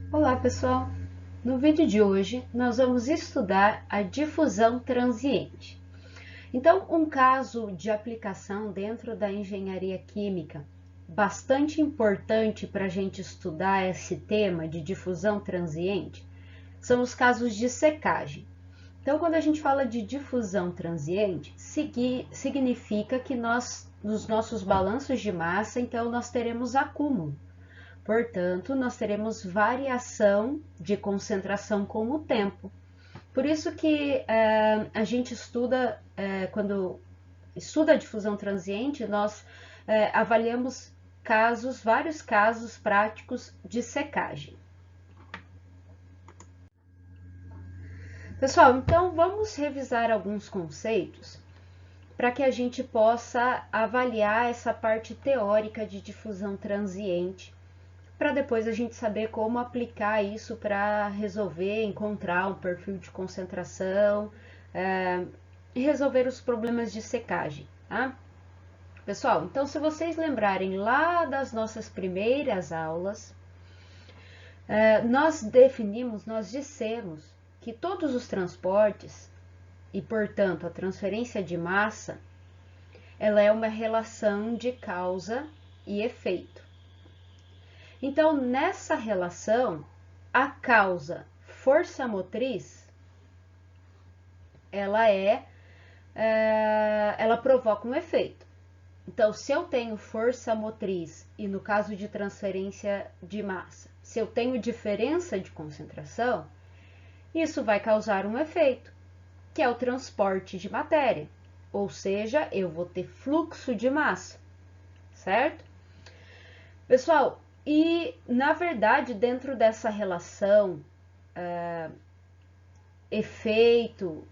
Olá, pessoal! No vídeo de hoje, nós vamos estudar a difusão transiente. Então, um caso de aplicação dentro da engenharia química bastante importante para a gente estudar esse tema de difusão transiente são os casos de secagem. Então, quando a gente fala de difusão transiente, significa que nos nossos balanços de massa, então, nós teremos acúmulo. Portanto, nós teremos variação de concentração com o tempo. Por isso que a gente estuda, quando estuda a difusão transiente, nós avaliamos vários casos práticos de secagem. Pessoal, então vamos revisar alguns conceitos para que a gente possa avaliar essa parte teórica de difusão transiente, para depois a gente saber como aplicar isso para resolver, encontrar um perfil de concentração e resolver os problemas de secagem, tá? Pessoal, então se vocês lembrarem lá das nossas primeiras aulas, nós dissemos que todos os transportes e, portanto, a transferência de massa, ela é uma relação de causa e efeito. Então, nessa relação, a causa força motriz, ela provoca um efeito. Então, se eu tenho força motriz e no caso de transferência de massa, se eu tenho diferença de concentração, isso vai causar um efeito, que é o transporte de matéria, ou seja, eu vou ter fluxo de massa, certo? Pessoal, e, na verdade, dentro dessa relação efeito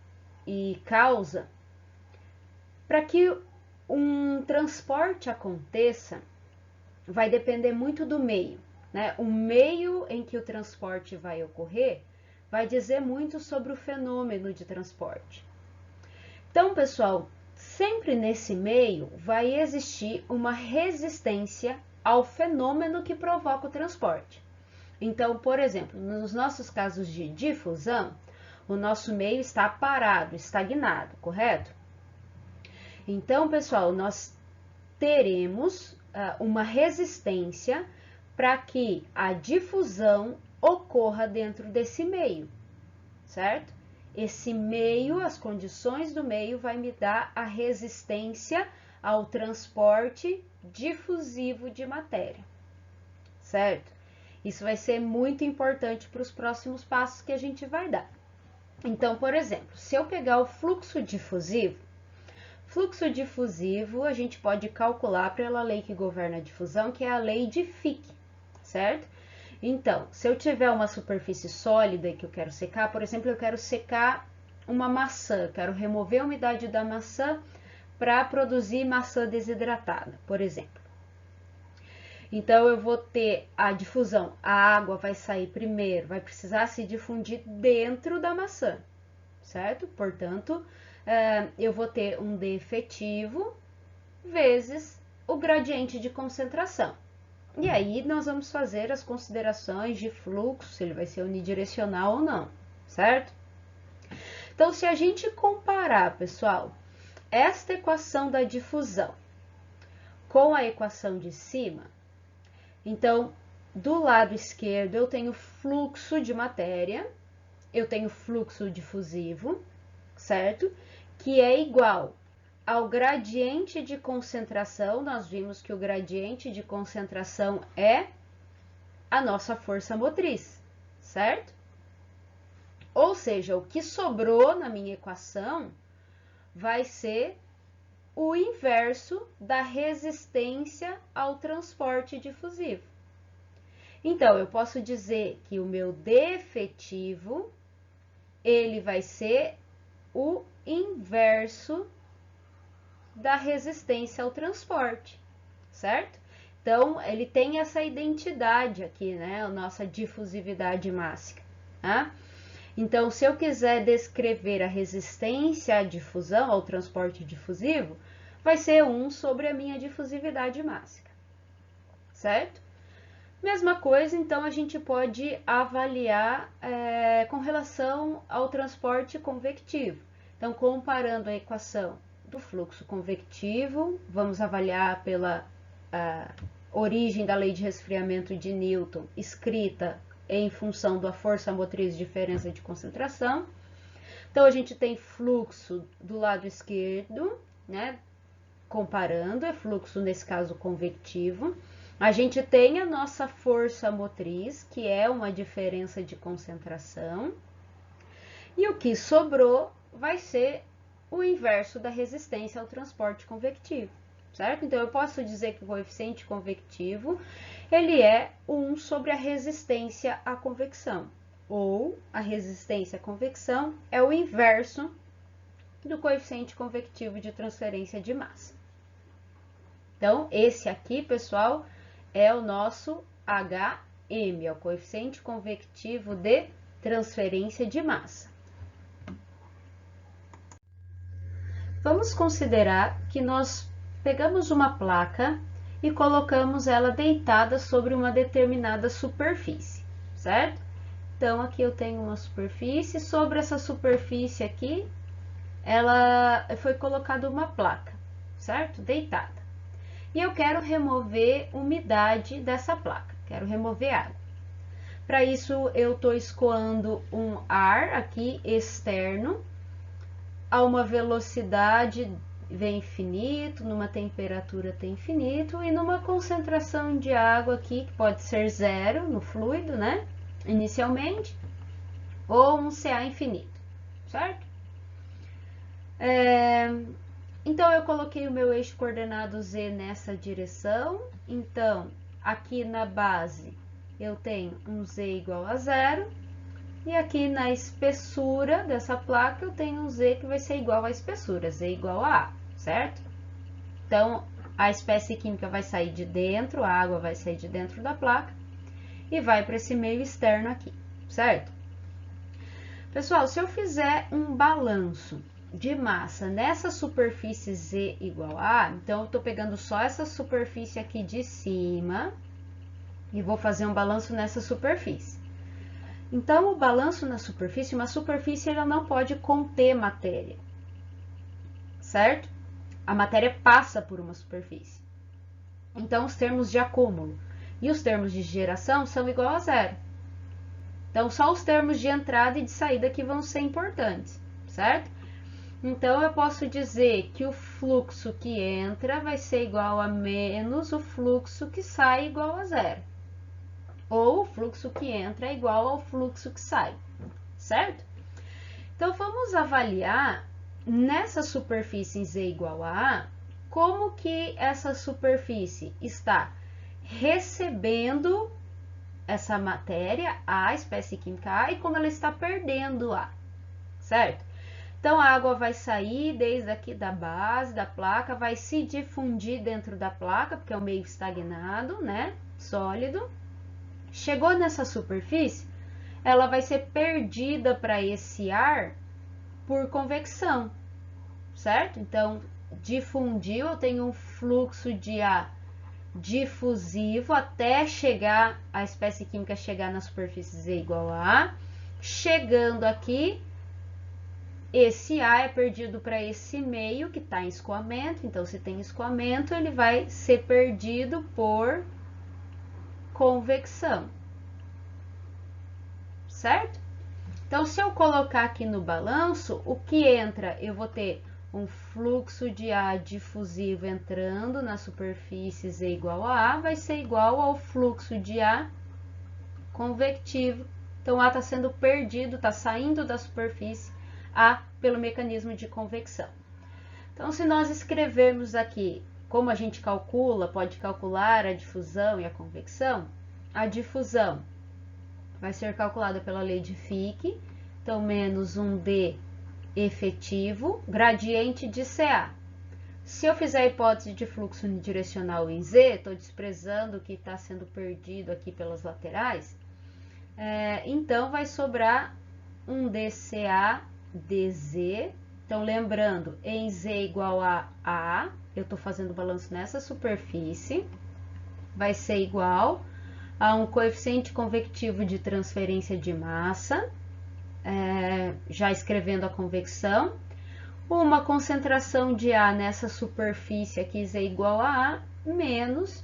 e causa, para que um transporte aconteça, vai depender muito do meio, né? O meio em que o transporte vai ocorrer vai dizer muito sobre o fenômeno de transporte. Então, pessoal, sempre nesse meio vai existir uma resistência ao fenômeno que provoca o transporte. Então, por exemplo, nos nossos casos de difusão, o nosso meio está parado, estagnado, correto? Então, pessoal, nós teremos uma resistência para que a difusão ocorra dentro desse meio, certo? Esse meio, as condições do meio vai me dar a resistência ao transporte difusivo de matéria, certo? Isso vai ser muito importante para os próximos passos que a gente vai dar. Então, por exemplo, se eu pegar o fluxo difusivo a gente pode calcular pela lei que governa a difusão, que é a lei de Fick, certo? Então, se eu tiver uma superfície sólida que eu quero secar, por exemplo, eu quero secar uma maçã, quero remover a umidade da maçã para produzir maçã desidratada, por exemplo. Então, eu vou ter a difusão, a água vai sair primeiro, vai precisar se difundir dentro da maçã, certo? Portanto, eu vou ter um D efetivo vezes o gradiente de concentração. E aí, nós vamos fazer as considerações de fluxo, se ele vai ser unidirecional ou não, certo? Então, se a gente comparar, pessoal, esta equação da difusão com a equação de cima, então, do lado esquerdo eu tenho fluxo de matéria, eu tenho fluxo difusivo, certo? Que é igual ao gradiente de concentração. Nós vimos que o gradiente de concentração é a nossa força motriz, certo? Ou seja, o que sobrou na minha equação vai ser o inverso da resistência ao transporte difusivo. Então, eu posso dizer que o meu D efetivo, ele vai ser o inverso da resistência ao transporte, certo? Então, ele tem essa identidade aqui, né? A nossa difusividade mássica, tá? Então, se eu quiser descrever a resistência à difusão, ao transporte difusivo, vai ser 1 sobre a minha difusividade mássica, certo? Mesma coisa, então, a gente pode avaliar com relação ao transporte convectivo. Então, comparando a equação do fluxo convectivo, vamos avaliar pela origem da lei de resfriamento de Newton, escrita em função da força motriz de diferença de concentração. Então, a gente tem fluxo do lado esquerdo, né? Comparando, é fluxo, nesse caso, convectivo. A gente tem a nossa força motriz, que é uma diferença de concentração. E o que sobrou vai ser o inverso da resistência ao transporte convectivo, certo? Então, eu posso dizer que o coeficiente convectivo, ele é 1 sobre a resistência à convecção. Ou a resistência à convecção é o inverso do coeficiente convectivo de transferência de massa. Então, esse aqui, pessoal, é o nosso HM, é o coeficiente convectivo de transferência de massa. Vamos considerar que nós pegamos uma placa e colocamos ela deitada sobre uma determinada superfície, certo? Então, aqui eu tenho uma superfície, sobre essa superfície aqui, ela foi colocada uma placa, certo? Deitada. E eu quero remover umidade dessa placa, quero remover água. Para isso, eu estou escoando um ar aqui externo a uma velocidade V infinito, numa temperatura T infinito e numa concentração de água aqui, que pode ser 0 no fluido, né? Inicialmente, ou um CA infinito, certo? Então, eu coloquei o meu eixo coordenado Z nessa direção. Então, aqui na base, eu tenho um Z igual a 0. E aqui na espessura dessa placa, eu tenho um Z que vai ser igual à espessura, Z igual a A, certo? Então, a espécie química vai sair de dentro, a água vai sair de dentro da placa e vai para esse meio externo aqui, certo? Pessoal, se eu fizer um balanço de massa nessa superfície Z igual a A, então eu estou pegando só essa superfície aqui de cima e vou fazer um balanço nessa superfície. Então, o balanço na superfície, uma superfície ela não pode conter matéria, certo? A matéria passa por uma superfície. Então, os termos de acúmulo e os termos de geração são igual a 0. Então, só os termos de entrada e de saída que vão ser importantes, certo? Então, eu posso dizer que o fluxo que entra vai ser igual a menos o fluxo que sai igual a 0. Ou o fluxo que entra é igual ao fluxo que sai, certo? Então, vamos avaliar nessa superfície em Z igual a A, como que essa superfície está recebendo essa matéria, a espécie química A, e como ela está perdendo A, certo? Então, a água vai sair desde aqui da base da placa, vai se difundir dentro da placa, porque é um meio estagnado, né? Sólido. Chegou nessa superfície, ela vai ser perdida para esse ar por convecção, certo? Então, difundiu, eu tenho um fluxo de ar difusivo até chegar, a espécie química chegar na superfície Z igual a A. Chegando aqui, esse A é perdido para esse meio que está em escoamento. Então, se tem escoamento, ele vai ser perdido por convecção, certo? Então, se eu colocar aqui no balanço, o que entra, eu vou ter um fluxo de ar difusivo entrando na superfície Z igual a A, vai ser igual ao fluxo de ar convectivo. Então, A está sendo perdido, está saindo da superfície A pelo mecanismo de convecção. Então, se nós escrevermos aqui como a gente calcula, pode calcular a difusão e a convecção, a difusão vai ser calculada pela lei de Fick, então menos um D efetivo, gradiente de CA. Se eu fizer a hipótese de fluxo unidirecional em Z, estou desprezando o que está sendo perdido aqui pelas laterais, então vai sobrar um dCA dZ. Então, lembrando, em Z igual a A, eu estou fazendo o balanço nessa superfície, vai ser igual a um coeficiente convectivo de transferência de massa, já escrevendo a convecção, uma concentração de A nessa superfície aqui é igual a A, menos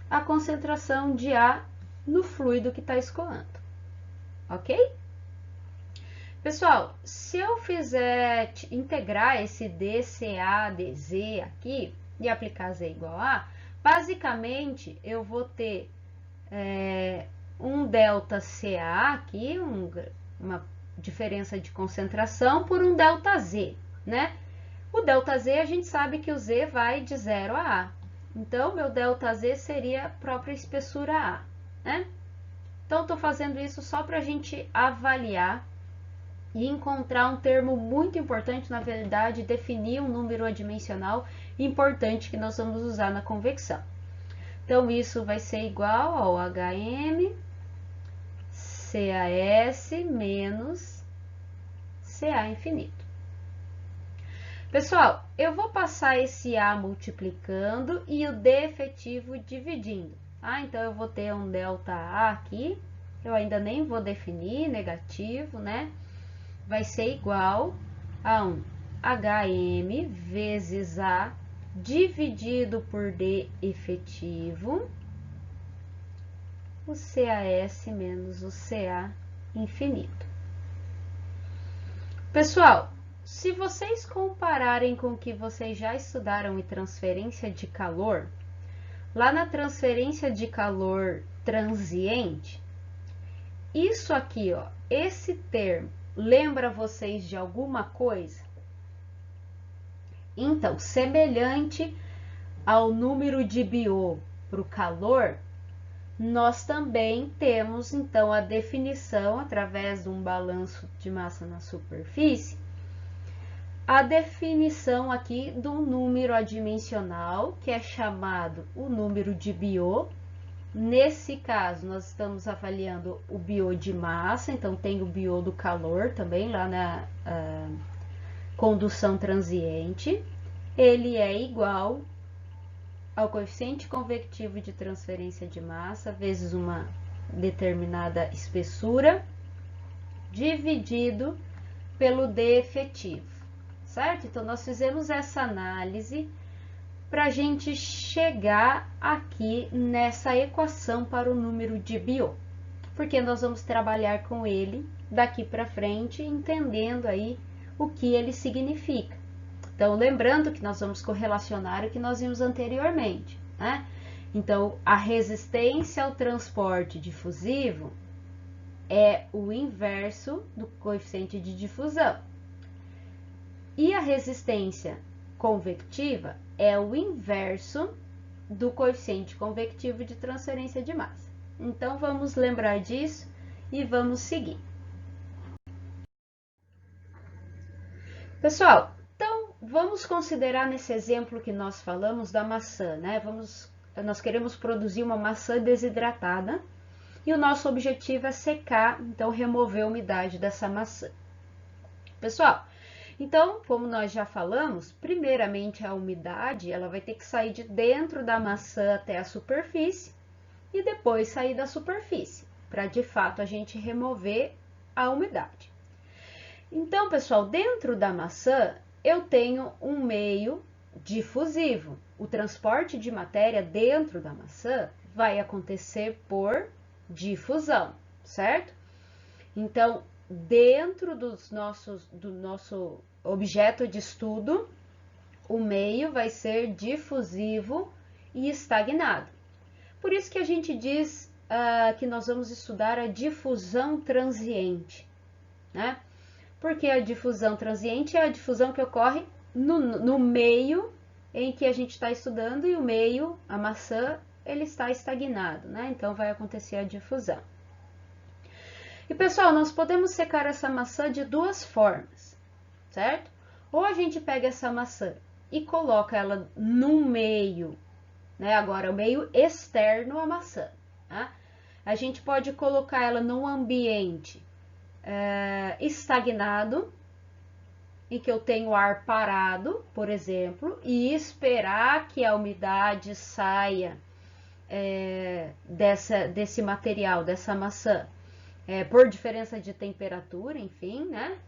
a concentração de A no fluido que está escoando, ok? Pessoal, se eu fizer integrar esse dCA, dZ aqui e aplicar Z igual a, basicamente eu vou ter um ΔCA aqui, uma diferença de concentração por um ΔZ, né? O ΔZ a gente sabe que o Z vai de 0 a A. Então, meu ΔZ seria a própria espessura A, né? Então, estou fazendo isso só para a gente avaliar e encontrar um termo muito importante, na verdade, definir um número adimensional importante que nós vamos usar na convecção. Então, isso vai ser igual ao HM CAS menos CA infinito. Pessoal, eu vou passar esse A multiplicando e o D efetivo dividindo. Então, eu vou ter um ΔA aqui, eu ainda nem vou definir, negativo, né? Vai ser igual a um HM vezes A dividido por D efetivo, o CAS menos o CA infinito. Pessoal, se vocês compararem com o que vocês já estudaram em transferência de calor, lá na transferência de calor transiente, isso aqui, ó, esse termo, lembra vocês de alguma coisa? Então, semelhante ao número de Biot para o calor, nós também temos, então, a definição, através de um balanço de massa na superfície, a definição aqui do número adimensional, que é chamado o número de Biot. Nesse caso, nós estamos avaliando o Biot de massa, então tem o Biot do calor também lá na condução transiente. Ele é igual ao coeficiente convectivo de transferência de massa vezes uma determinada espessura, dividido pelo D efetivo, certo? Então, nós fizemos essa análise para a gente chegar aqui nessa equação para o número de Biot, porque nós vamos trabalhar com ele daqui para frente, entendendo aí o que ele significa. Então, lembrando que nós vamos correlacionar o que nós vimos anteriormente, né? Então, a resistência ao transporte difusivo é o inverso do coeficiente de difusão. E a resistência convectiva é o inverso do coeficiente convectivo de transferência de massa. Então, vamos lembrar disso e vamos seguir. Pessoal, então, vamos considerar nesse exemplo que nós falamos da maçã, né? Nós queremos produzir uma maçã desidratada e o nosso objetivo é secar, então, remover a umidade dessa maçã. Pessoal, então, como nós já falamos, primeiramente a umidade, ela vai ter que sair de dentro da maçã até a superfície e depois sair da superfície, para de fato a gente remover a umidade. Então, pessoal, dentro da maçã eu tenho um meio difusivo. O transporte de matéria dentro da maçã vai acontecer por difusão, certo? Então, dentro do nosso objeto de estudo, o meio vai ser difusivo e estagnado. Por isso que a gente diz que nós vamos estudar a difusão transiente, né? Porque a difusão transiente é a difusão que ocorre no meio em que a gente está estudando e o meio, a maçã, ele está estagnado, né? Então, vai acontecer a difusão. E, pessoal, nós podemos secar essa maçã de duas formas, certo? Ou a gente pega essa maçã e coloca ela num meio, né? Agora, o meio externo à maçã, tá? A gente pode colocar ela num ambiente estagnado, em que eu tenho ar parado, por exemplo, e esperar que a umidade saia desse material, dessa maçã, por diferença de temperatura, enfim, né?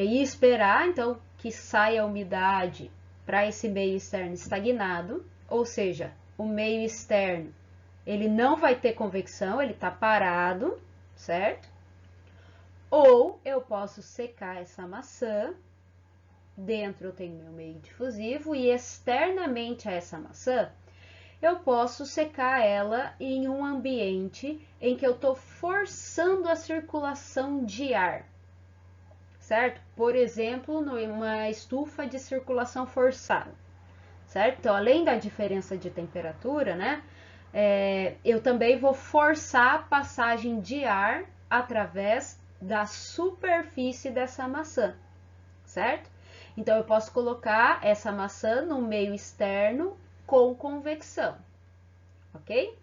E esperar, então, que saia a umidade para esse meio externo estagnado, ou seja, o meio externo, ele não vai ter convecção, ele está parado, certo? Ou eu posso secar essa maçã, dentro eu tenho meu meio difusivo, e externamente a essa maçã, eu posso secar ela em um ambiente em que eu estou forçando a circulação de ar, certo? Por exemplo, numa estufa de circulação forçada, certo? Então, além da diferença de temperatura, né? Eu também vou forçar a passagem de ar através da superfície dessa maçã, certo? Então, eu posso colocar essa maçã no meio externo com convecção, ok?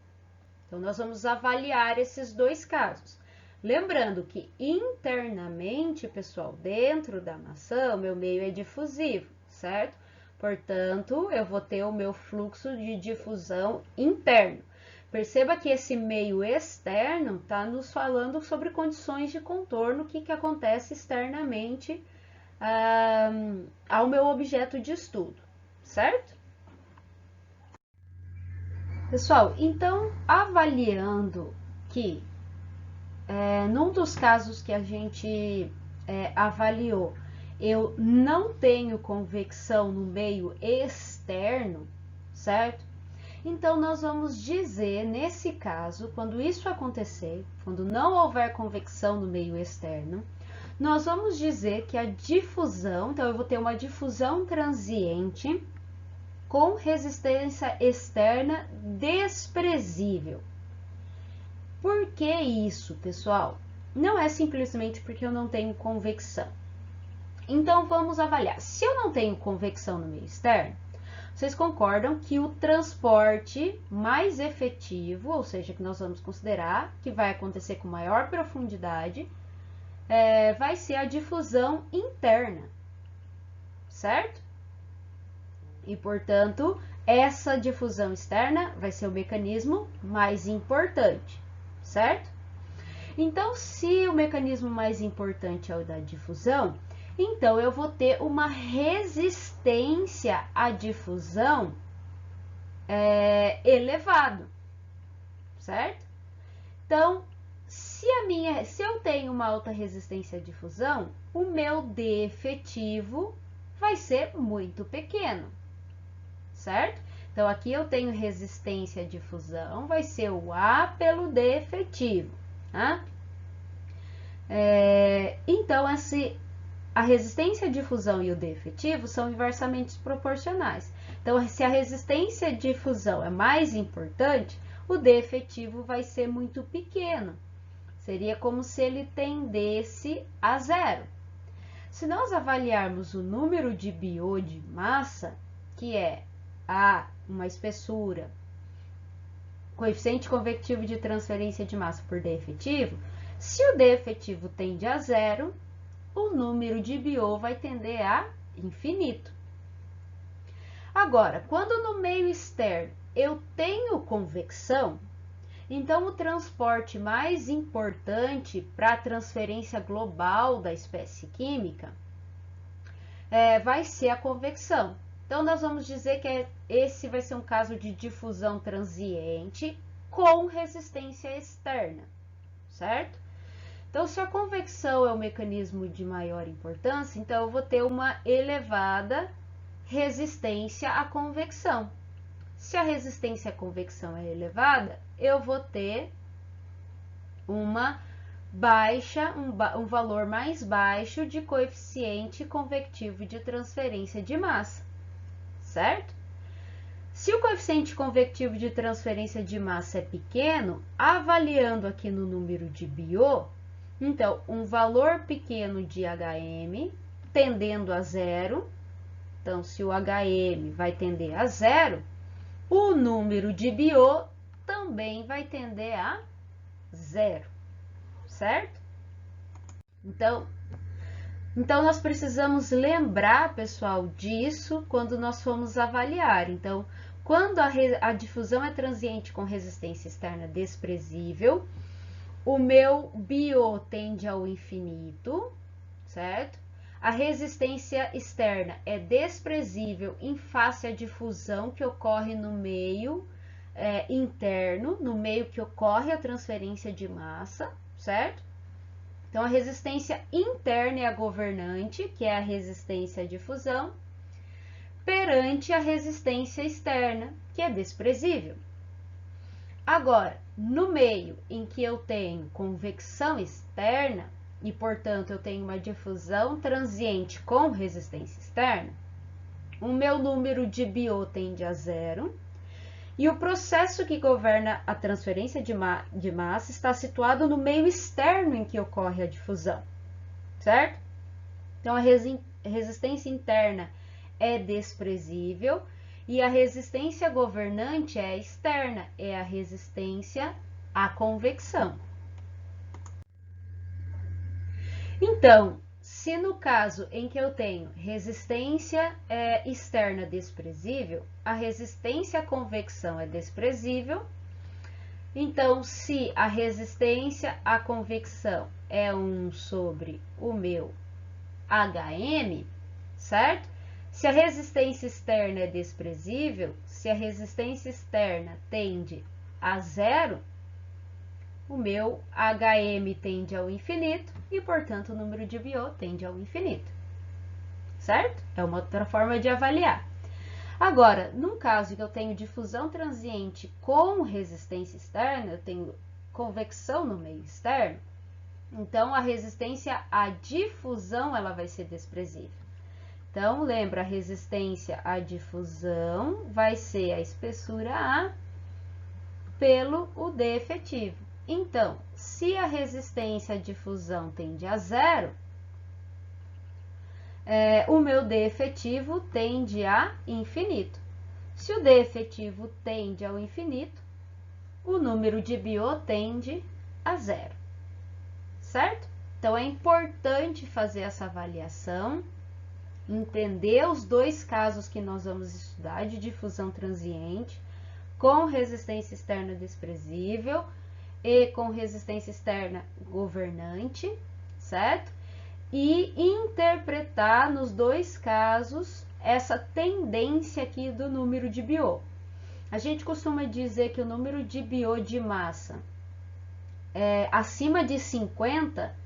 Então, nós vamos avaliar esses dois casos. Lembrando que internamente, pessoal, dentro da maçã, o meu meio é difusivo, certo? Portanto, eu vou ter o meu fluxo de difusão interno. Perceba que esse meio externo está nos falando sobre condições de contorno, o que acontece externamente ao meu objeto de estudo, certo? Pessoal, então, avaliando que num dos casos que a gente avaliou, eu não tenho convecção no meio externo, certo? Então, nós vamos dizer, nesse caso, quando isso acontecer, quando não houver convecção no meio externo, nós vamos dizer que a difusão, então eu vou ter uma difusão transiente com resistência externa desprezível. Por que isso, pessoal? Não é simplesmente porque eu não tenho convecção. Então, vamos avaliar. Se eu não tenho convecção no meio externo, vocês concordam que o transporte mais efetivo, ou seja, que nós vamos considerar que vai acontecer com maior profundidade, vai ser a difusão interna, certo? E, portanto, essa difusão externa vai ser o mecanismo mais importante, certo? Então, se o mecanismo mais importante é o da difusão, então eu vou ter uma resistência à difusão elevado, certo? Então, se eu tenho uma alta resistência à difusão, o meu D efetivo vai ser muito pequeno, certo? Então, aqui eu tenho resistência à difusão, vai ser o A pelo D efetivo, tá? Então, a resistência à difusão e o D efetivo são inversamente proporcionais. Então, se a resistência à difusão é mais importante, o D efetivo vai ser muito pequeno. Seria como se ele tendesse a zero. Se nós avaliarmos o número de biô de massa, que é uma espessura, coeficiente convectivo de transferência de massa por D efetivo, se o D efetivo tende a zero, o número de biô vai tender a infinito. Agora, quando no meio externo eu tenho convecção, então o transporte mais importante para a transferência global da espécie química vai ser a convecção. Então, nós vamos dizer que esse vai ser um caso de difusão transiente com resistência externa, certo? Então, se a convecção é o mecanismo de maior importância, então eu vou ter uma elevada resistência à convecção. Se a resistência à convecção é elevada, eu vou ter um valor mais baixo de coeficiente convectivo de transferência de massa, certo? Se o coeficiente convectivo de transferência de massa é pequeno, avaliando aqui no número de biô, então, um valor pequeno de HM tendendo a zero, então, se o HM vai tender a zero, o número de biô também vai tender a zero, certo? Então nós precisamos lembrar, pessoal, disso quando nós formos avaliar. Então, Quando a difusão é transiente com resistência externa desprezível, o meu BO tende ao infinito, certo? A resistência externa é desprezível em face à difusão que ocorre no meio interno, no meio que ocorre a transferência de massa, certo? Então, a resistência interna é a governante, que é a resistência à difusão, perante a resistência externa, que é desprezível. Agora, no meio em que eu tenho convecção externa, e, portanto, eu tenho uma difusão transiente com resistência externa, o meu número de BO tende a zero, e o processo que governa a transferência de massa está situado no meio externo em que ocorre a difusão, certo? Então, a resistência interna é desprezível e a resistência governante é externa, é a resistência à convecção. Então, se no caso em que eu tenho resistência externa desprezível, a resistência à convecção é desprezível, então se a resistência à convecção é 1 sobre o meu HM, certo? Se a resistência externa é desprezível, se a resistência externa tende a zero, o meu HM tende ao infinito e, portanto, o número de BO tende ao infinito, certo? É uma outra forma de avaliar. Agora, num caso que eu tenho difusão transiente com resistência externa, eu tenho convecção no meio externo, então a resistência à difusão ela vai ser desprezível. Então, lembra, a resistência à difusão vai ser a espessura A pelo o D efetivo. Então, se a resistência à difusão tende a zero, o meu D efetivo tende a infinito. Se o D efetivo tende ao infinito, o número de BO tende a zero, certo? Então, é importante fazer essa avaliação, entender os dois casos que nós vamos estudar de difusão transiente, com resistência externa desprezível e com resistência externa governante, certo? E interpretar nos dois casos essa tendência aqui do número de BO. A gente costuma dizer que o número de BO de massa acima de 50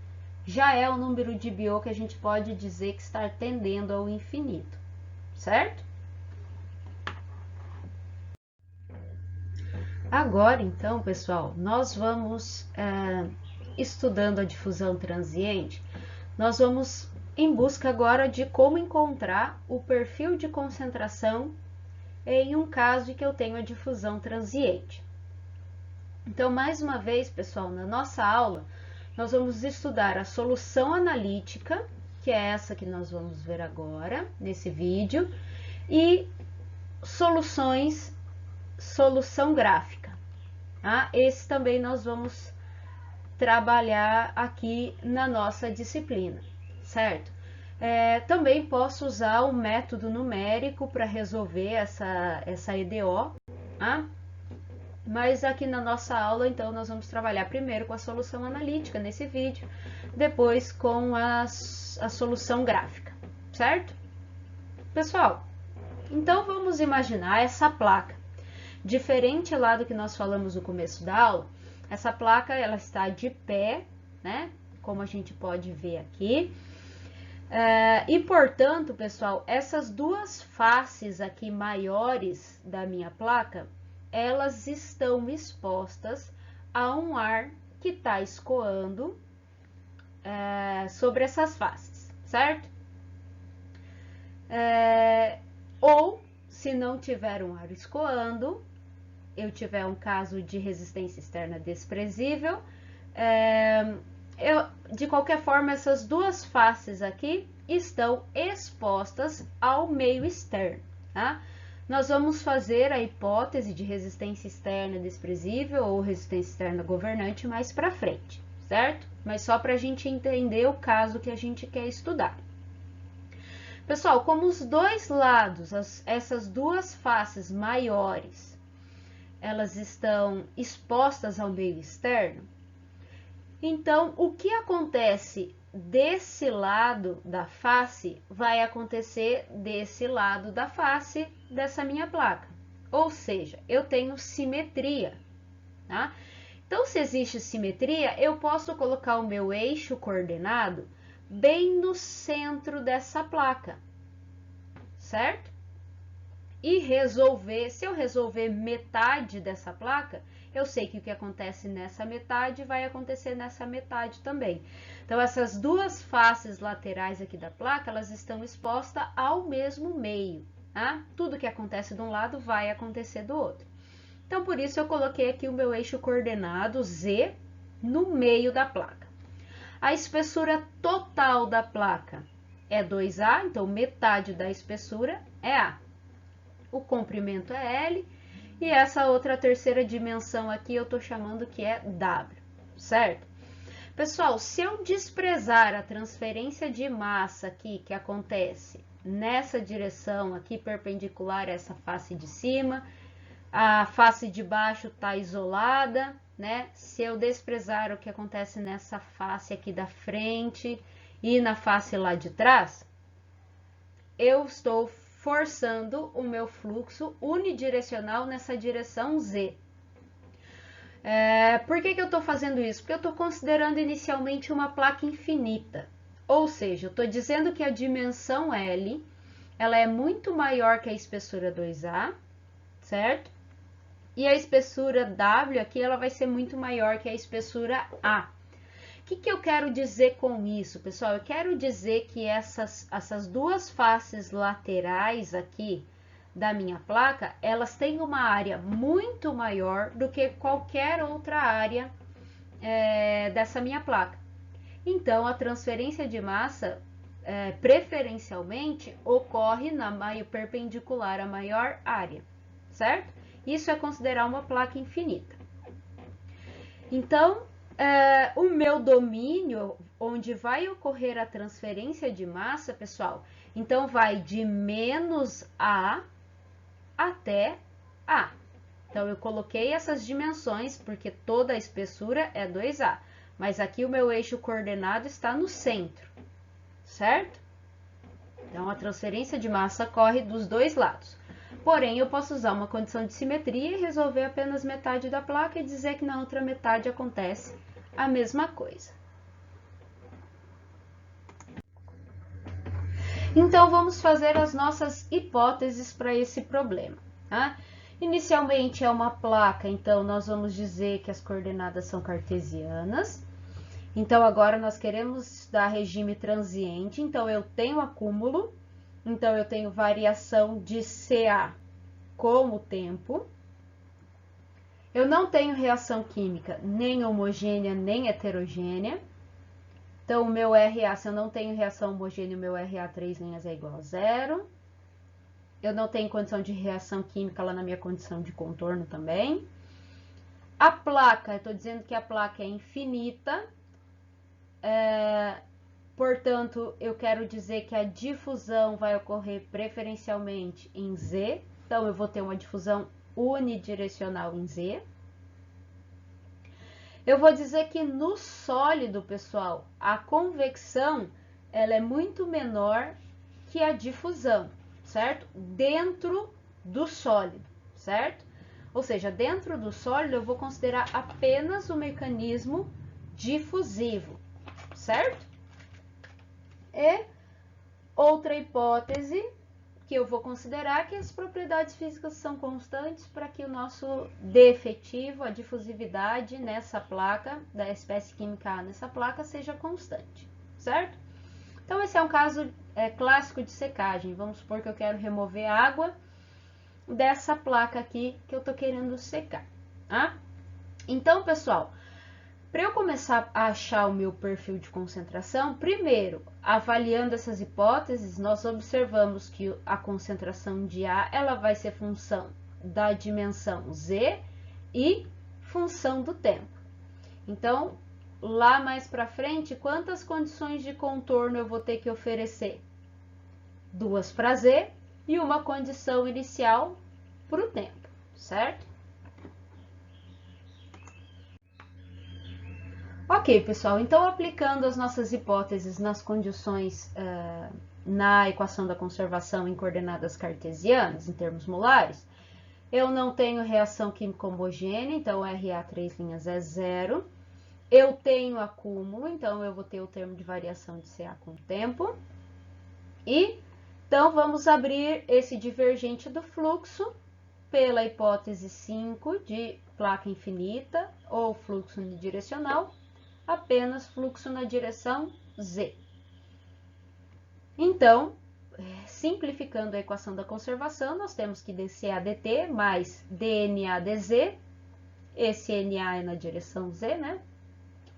já é o número de BO que a gente pode dizer que está tendendo ao infinito, certo? Agora, então, pessoal, nós vamos estudando a difusão transiente, nós vamos em busca agora de como encontrar o perfil de concentração em um caso em que eu tenho a difusão transiente. Então, mais uma vez, pessoal, na nossa aula, nós vamos estudar a solução analítica, que é essa que nós vamos ver agora, nesse vídeo, e solução gráfica. Tá? Esse também nós vamos trabalhar aqui na nossa disciplina, certo? Também posso usar o método numérico para resolver essa EDO, tá? Mas aqui na nossa aula, então, nós vamos trabalhar primeiro com a solução analítica nesse vídeo, depois com a solução gráfica, certo? Pessoal, então vamos imaginar essa placa. Diferente lá do que nós falamos no começo da aula, essa placa ela está de pé, né? Como a gente pode ver aqui. E, portanto, pessoal, essas duas faces aqui maiores da minha placa, elas estão expostas a um ar que está escoando sobre essas faces, certo? Ou, se não tiver um ar escoando, eu tiver um caso de resistência externa desprezível, de qualquer forma, essas duas faces aqui estão expostas ao meio externo, tá? Nós vamos fazer a hipótese de resistência externa desprezível ou resistência externa governante mais para frente, certo? Mas só para a gente entender o caso que a gente quer estudar. Pessoal, como os dois lados, essas duas faces maiores, elas estão expostas ao meio externo, então o que acontece desse lado da face vai acontecer desse lado da face dessa minha placa. Ou seja, eu tenho simetria, tá? Então, se existe simetria, eu posso colocar o meu eixo coordenado bem no centro dessa placa, certo? E resolver, se eu resolver metade dessa placa, eu sei que o que acontece nessa metade vai acontecer nessa metade também. Então, essas duas faces laterais aqui da placa, elas estão expostas ao mesmo meio, tá? Tudo que acontece de um lado vai acontecer do outro. Então, por isso eu coloquei aqui o meu eixo coordenado Z no meio da placa. A espessura total da placa é 2A, então metade da espessura é A. O comprimento é L e essa outra terceira dimensão aqui eu tô chamando que é W, certo? Pessoal, se eu desprezar a transferência de massa aqui que acontece nessa direção aqui perpendicular a essa face de cima, a face de baixo está isolada, né? Se eu desprezar o que acontece nessa face aqui da frente e na face lá de trás, eu estou forçando o meu fluxo unidirecional nessa direção Z. Por que eu estou fazendo isso? Porque eu estou considerando inicialmente uma placa infinita. Ou seja, eu estou dizendo que a dimensão L, ela é muito maior que a espessura 2A, certo? E a espessura W aqui, ela vai ser muito maior que a espessura A. O que eu quero dizer com isso, pessoal? Eu quero dizer que essas duas faces laterais aqui da minha placa, elas têm uma área muito maior do que qualquer outra área dessa minha placa. Então, a transferência de massa, preferencialmente, ocorre na perpendicular à maior área, certo? Isso é considerar uma placa infinita. Então, o meu domínio, onde vai ocorrer a transferência de massa, pessoal, então vai de menos A até A. Então, eu coloquei essas dimensões porque toda a espessura é 2A. Mas aqui o meu eixo coordenado está no centro, certo? Então, a transferência de massa ocorre dos dois lados. Porém, eu posso usar uma condição de simetria e resolver apenas metade da placa e dizer que na outra metade acontece a mesma coisa. Então, vamos fazer as nossas hipóteses para esse problema, tá? Inicialmente é uma placa, então nós vamos dizer que as coordenadas são cartesianas. Então, agora nós queremos estudar regime transiente, então eu tenho acúmulo, então eu tenho variação de CA com o tempo. Eu não tenho reação química nem homogênea nem heterogênea. Então, o meu RA, se eu não tenho reação homogênea, o meu RA 3 linhas é igual a 0. Eu não tenho condição de reação química lá na minha condição de contorno também. A placa, eu estou dizendo que a placa é infinita. Portanto, eu quero dizer que a difusão vai ocorrer preferencialmente em Z. Então, eu vou ter uma difusão unidirecional em Z. Eu vou dizer que no sólido, pessoal, a convecção ela é muito menor que a difusão, certo? Dentro do sólido, certo? Ou seja, dentro do sólido eu vou considerar apenas o mecanismo difusivo, certo? E outra hipótese que eu vou considerar que as propriedades físicas são constantes para que o nosso D efetivo, a difusividade nessa placa, da espécie química A nessa placa, seja constante, certo? Então, esse é um caso clássico de secagem. Vamos supor que eu quero remover água dessa placa aqui que eu tô querendo secar, tá? Então, pessoal, para eu começar a achar o meu perfil de concentração, primeiro, avaliando essas hipóteses, nós observamos que a concentração de A ela vai ser função da dimensão Z e função do tempo. Então, lá mais para frente, quantas condições de contorno eu vou ter que oferecer? duas para Z e uma condição inicial para o tempo, certo? Ok, pessoal, então aplicando as nossas hipóteses nas condições na equação da conservação em coordenadas cartesianas, em termos molares, eu não tenho reação química homogênea, então RA 3' é zero. Eu tenho acúmulo, então eu vou ter o termo de variação de CA com o tempo. E então vamos abrir esse divergente do fluxo pela hipótese 5 de placa infinita ou fluxo unidirecional, apenas fluxo na direção Z. Então, simplificando a equação da conservação, nós temos que dCA dt mais dNA dZ, esse NA é na direção Z, né?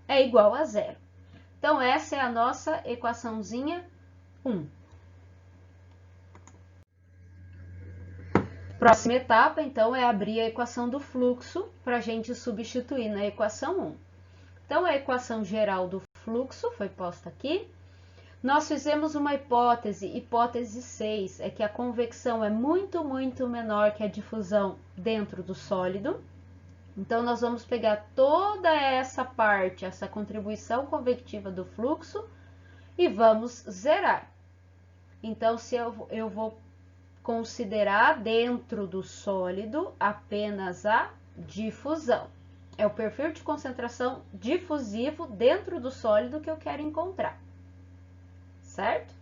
É igual a zero. Então, essa é a nossa equaçãozinha 1. Próxima etapa, então, é abrir a equação do fluxo para a gente substituir na equação 1. Então, a equação geral do fluxo foi posta aqui. Nós fizemos uma hipótese 6, é que a convecção é muito menor que a difusão dentro do sólido. Então, nós vamos pegar toda essa parte, essa contribuição convectiva do fluxo e vamos zerar. Então, se eu vou considerar dentro do sólido apenas a difusão. É o perfil de concentração difusivo dentro do sólido que eu quero encontrar. Certo?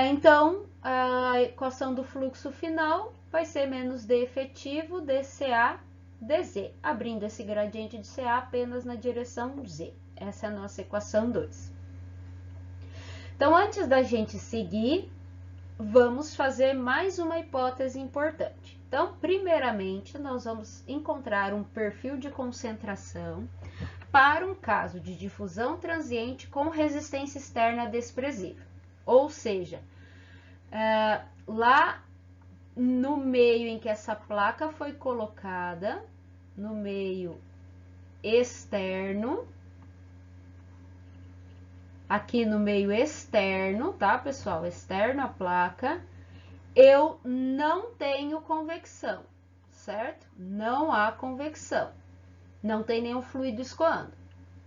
Então, a equação do fluxo final vai ser menos D efetivo dCA dZ, abrindo esse gradiente de CA apenas na direção Z. Essa é a nossa equação 2. Então, antes da gente seguir, vamos fazer mais uma hipótese importante. Então, primeiramente, nós vamos encontrar um perfil de concentração para um caso de difusão transiente com resistência externa desprezível. Ou seja, lá no meio em que essa placa foi colocada, no meio externo, aqui no meio externo, tá, pessoal? Externo à placa, eu não tenho convecção, certo? Não há convecção. Não tem nenhum fluido escoando.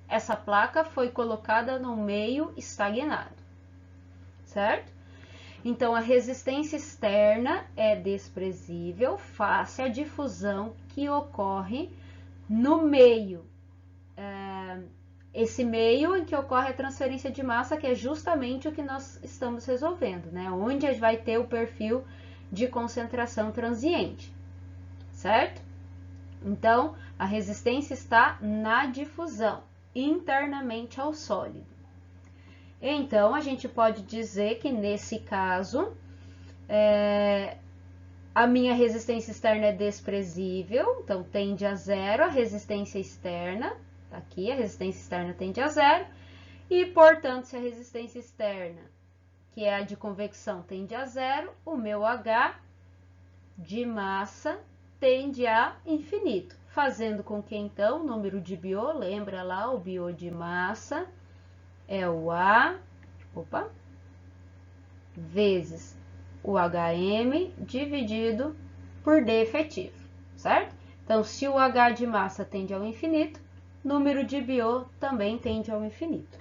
Essa placa foi colocada no meio estagnado, certo? Então, a resistência externa é desprezível face à difusão que ocorre no meio. Esse meio em que ocorre a transferência de massa, que é justamente o que nós estamos resolvendo, né? Onde a gente vai ter o perfil de concentração transiente, certo? Então, a resistência está na difusão, internamente ao sólido. Então, a gente pode dizer que, nesse caso, a minha resistência externa é desprezível, então tende a zero, a resistência externa, tá aqui, a resistência externa tende a zero, e, portanto, se a resistência externa, que é a de convecção, tende a zero, o meu H de massa tende a infinito, fazendo com que, então, o número de Biot, lembra lá, o Biot de massa é o A, vezes o HM dividido por D efetivo, certo? Então, se o H de massa tende ao infinito, o número de Biot também tende ao infinito.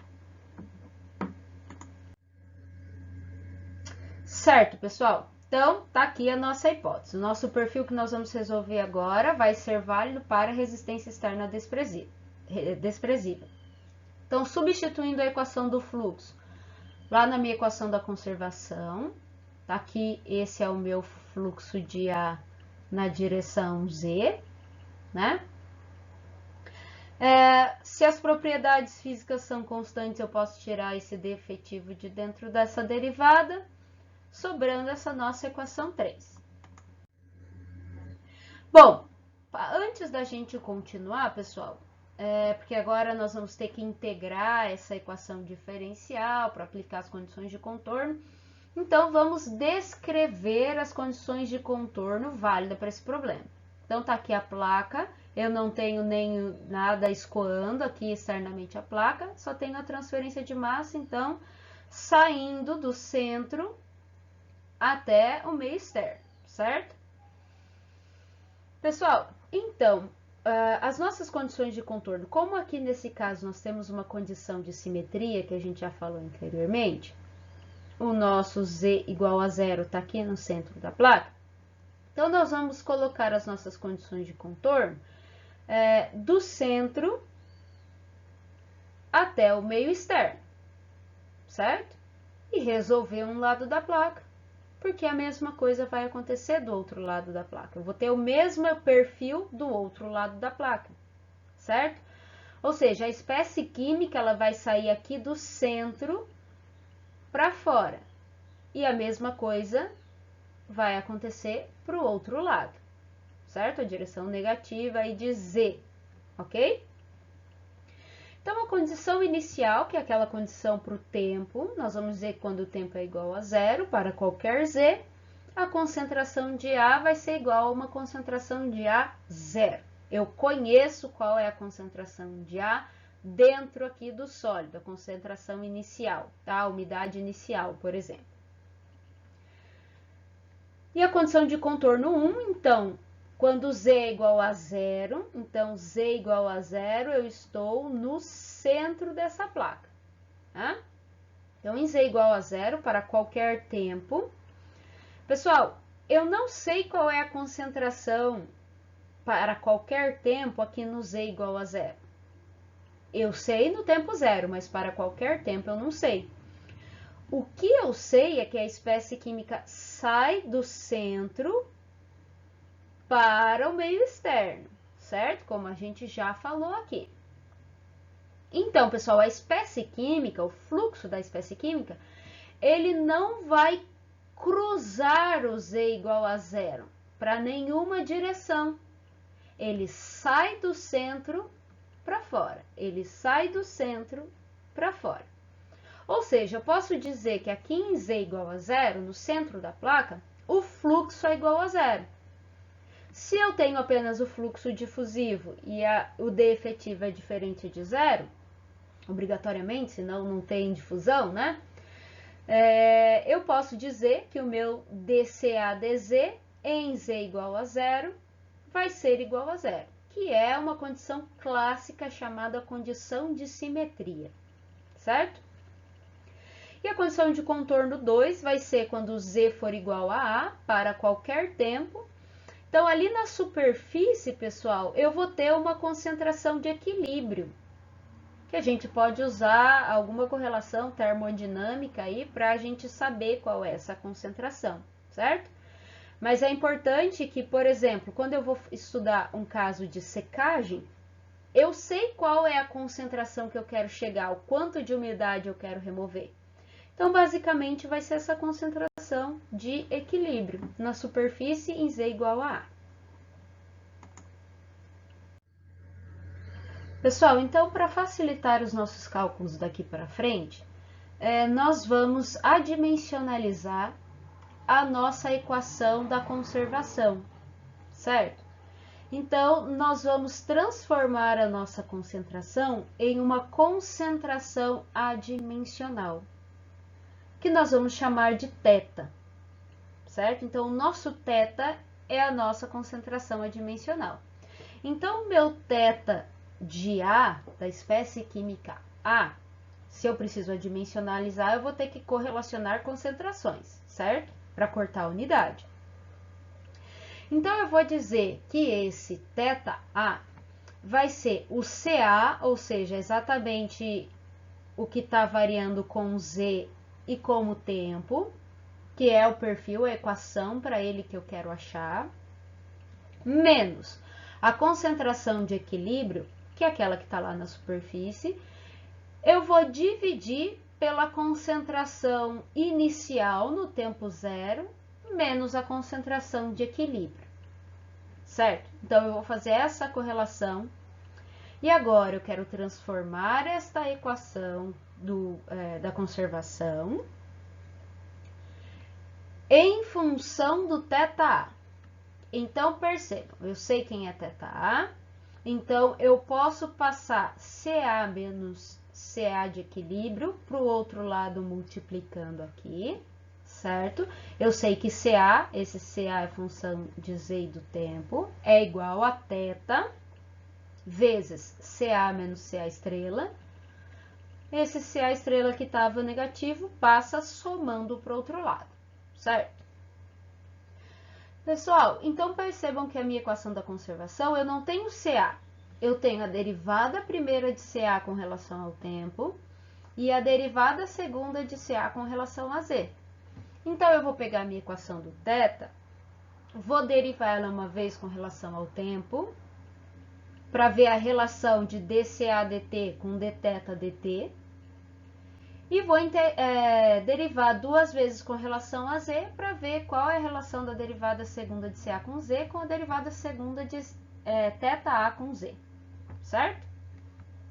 Certo, pessoal? Então, tá aqui a nossa hipótese. O nosso perfil que nós vamos resolver agora vai ser válido para resistência externa desprezível. Então, substituindo a equação do fluxo, lá na minha equação da conservação, tá aqui, esse é o meu fluxo de A na direção Z, né? Se as propriedades físicas são constantes, eu posso tirar esse D efetivo de dentro dessa derivada, sobrando essa nossa equação 3. Bom, antes da gente continuar, pessoal, porque agora nós vamos ter que integrar essa equação diferencial para aplicar as condições de contorno. Então, vamos descrever as condições de contorno válidas para esse problema. Então, tá aqui a placa, eu não tenho nem nada escoando aqui externamente a placa, só tenho a transferência de massa, então, saindo do centro até o meio externo, certo? Pessoal, então, as nossas condições de contorno, como aqui nesse caso nós temos uma condição de simetria, que a gente já falou anteriormente, o nosso Z igual a zero está aqui no centro da placa, então nós vamos colocar as nossas condições de contorno do centro até o meio externo, certo? E resolver um lado da placa, porque a mesma coisa vai acontecer do outro lado da placa. Eu vou ter o mesmo perfil do outro lado da placa, certo? Ou seja, a espécie química ela vai sair aqui do centro para fora. E a mesma coisa vai acontecer para o outro lado, certo? A direção negativa aí de Z, ok? Então, a condição inicial, que é aquela condição para o tempo, nós vamos dizer que quando o tempo é igual a zero para qualquer Z, a concentração de A vai ser igual a uma concentração de A zero. Eu conheço qual é a concentração de A dentro aqui do sólido, a concentração inicial, tá? A umidade inicial, por exemplo. E a condição de contorno 1, então, quando Z é igual a zero, então Z igual a zero, eu estou no centro dessa placa, tá? Então, em Z igual a zero, para qualquer tempo. Pessoal, eu não sei qual é a concentração para qualquer tempo aqui no Z igual a zero. Eu sei no tempo zero, mas para qualquer tempo eu não sei. O que eu sei é que a espécie química sai do centro para o meio externo, certo? Como a gente já falou aqui. Então, pessoal, a espécie química, o fluxo da espécie química, ele não vai cruzar o Z igual a zero para nenhuma direção. Ele sai do centro para fora. Ele sai do centro para fora. Ou seja, eu posso dizer que aqui em Z igual a zero, no centro da placa, o fluxo é igual a zero. Se eu tenho apenas o fluxo difusivo e o D efetivo é diferente de zero, obrigatoriamente, senão não tem difusão, né? Eu posso dizer que o meu dCA/dZ em Z igual a zero vai ser igual a zero, que é uma condição clássica chamada condição de simetria, certo? E a condição de contorno 2 vai ser quando Z for igual a A para qualquer tempo. Então, ali na superfície, pessoal, eu vou ter uma concentração de equilíbrio, que a gente pode usar alguma correlação termodinâmica aí para a gente saber qual é essa concentração, certo? Mas é importante que, por exemplo, quando eu vou estudar um caso de secagem, eu sei qual é a concentração que eu quero chegar, o quanto de umidade eu quero remover. Então, basicamente, vai ser essa concentração de equilíbrio na superfície em Z igual a A. Pessoal, então, para facilitar os nossos cálculos daqui para frente, nós vamos adimensionalizar a nossa equação da conservação, certo? Então, nós vamos transformar a nossa concentração em uma concentração adimensional, que nós vamos chamar de θ, certo? Então, o nosso θ é a nossa concentração adimensional. Então, o meu θ de A, da espécie química A, se eu preciso adimensionalizar, eu vou ter que correlacionar concentrações, certo? Para cortar a unidade. Então, eu vou dizer que esse θA vai ser o CA, ou seja, exatamente o que está variando com Z e com o tempo, que é o perfil, a equação para ele que eu quero achar, menos a concentração de equilíbrio, que é aquela que está lá na superfície, eu vou dividir pela concentração inicial no tempo zero, menos a concentração de equilíbrio, certo? Então, eu vou fazer essa correlação. E agora, eu quero transformar esta equação da conservação em função do θA. Então, percebam, eu sei quem é θA, então eu posso passar CA menos CA de equilíbrio, para o outro lado multiplicando aqui, certo? Eu sei que CA, esse CA é função de Z do tempo, é igual a θ vezes CA menos CA estrela. Esse CA estrela que estava negativo passa somando para o outro lado, certo? Pessoal, então percebam que a minha equação da conservação, eu não tenho CA. Eu tenho a derivada primeira de CA com relação ao tempo e a derivada segunda de CA com relação a Z. Então, eu vou pegar a minha equação do θ, vou derivar ela uma vez com relação ao tempo, para ver a relação de dCA dt com dθ dt, e vou derivar duas vezes com relação a Z, para ver qual é a relação da derivada segunda de CA com Z com a derivada segunda de θA com Z, certo?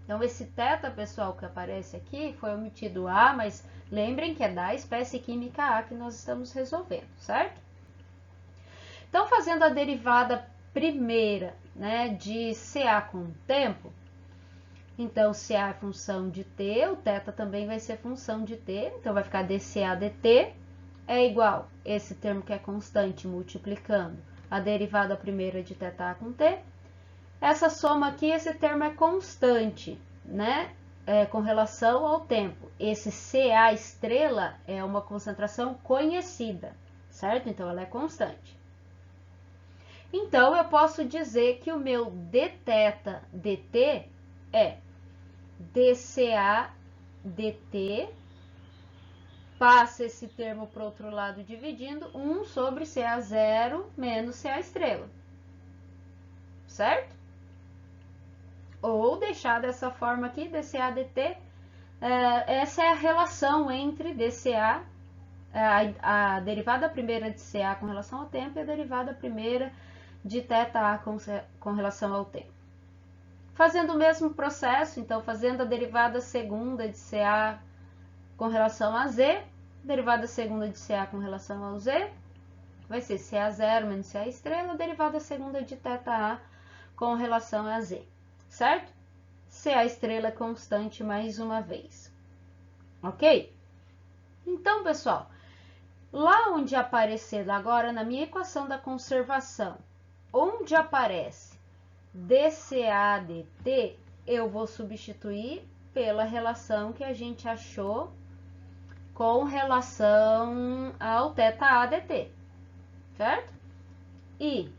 Então, esse θ, pessoal, que aparece aqui, foi omitido A, mas lembrem que é da espécie química A que nós estamos resolvendo, certo? Então, fazendo a derivada primeira, né, de CA com o tempo, então, CA é função de t, o θ também vai ser função de t, então vai ficar dCA dt é igual, esse termo que é constante, multiplicando a derivada primeira de θ com t. Essa soma aqui, esse termo é constante, né? Com relação ao tempo. Esse CA estrela é uma concentração conhecida, certo? Então, ela é constante. Então, eu posso dizer que o meu dθ dt é dCA dt, passa esse termo para o outro lado dividindo, 1 sobre CA0 menos CA estrela, certo? Ou deixar dessa forma aqui, dCA dt, essa é a relação entre dCA, a derivada primeira de CA com relação ao tempo e a derivada primeira de θA com relação ao tempo. Fazendo o mesmo processo, então, fazendo a derivada segunda de CA com relação a Z, derivada segunda de CA com relação ao Z, vai ser CA0 menos CA estrela, derivada segunda de θA com relação a Z, certo? CA estrela constante mais uma vez, ok? Então, pessoal, lá onde aparecer agora na minha equação da conservação, onde aparece dCA dt, eu vou substituir pela relação que a gente achou com relação ao θA dt, certo? E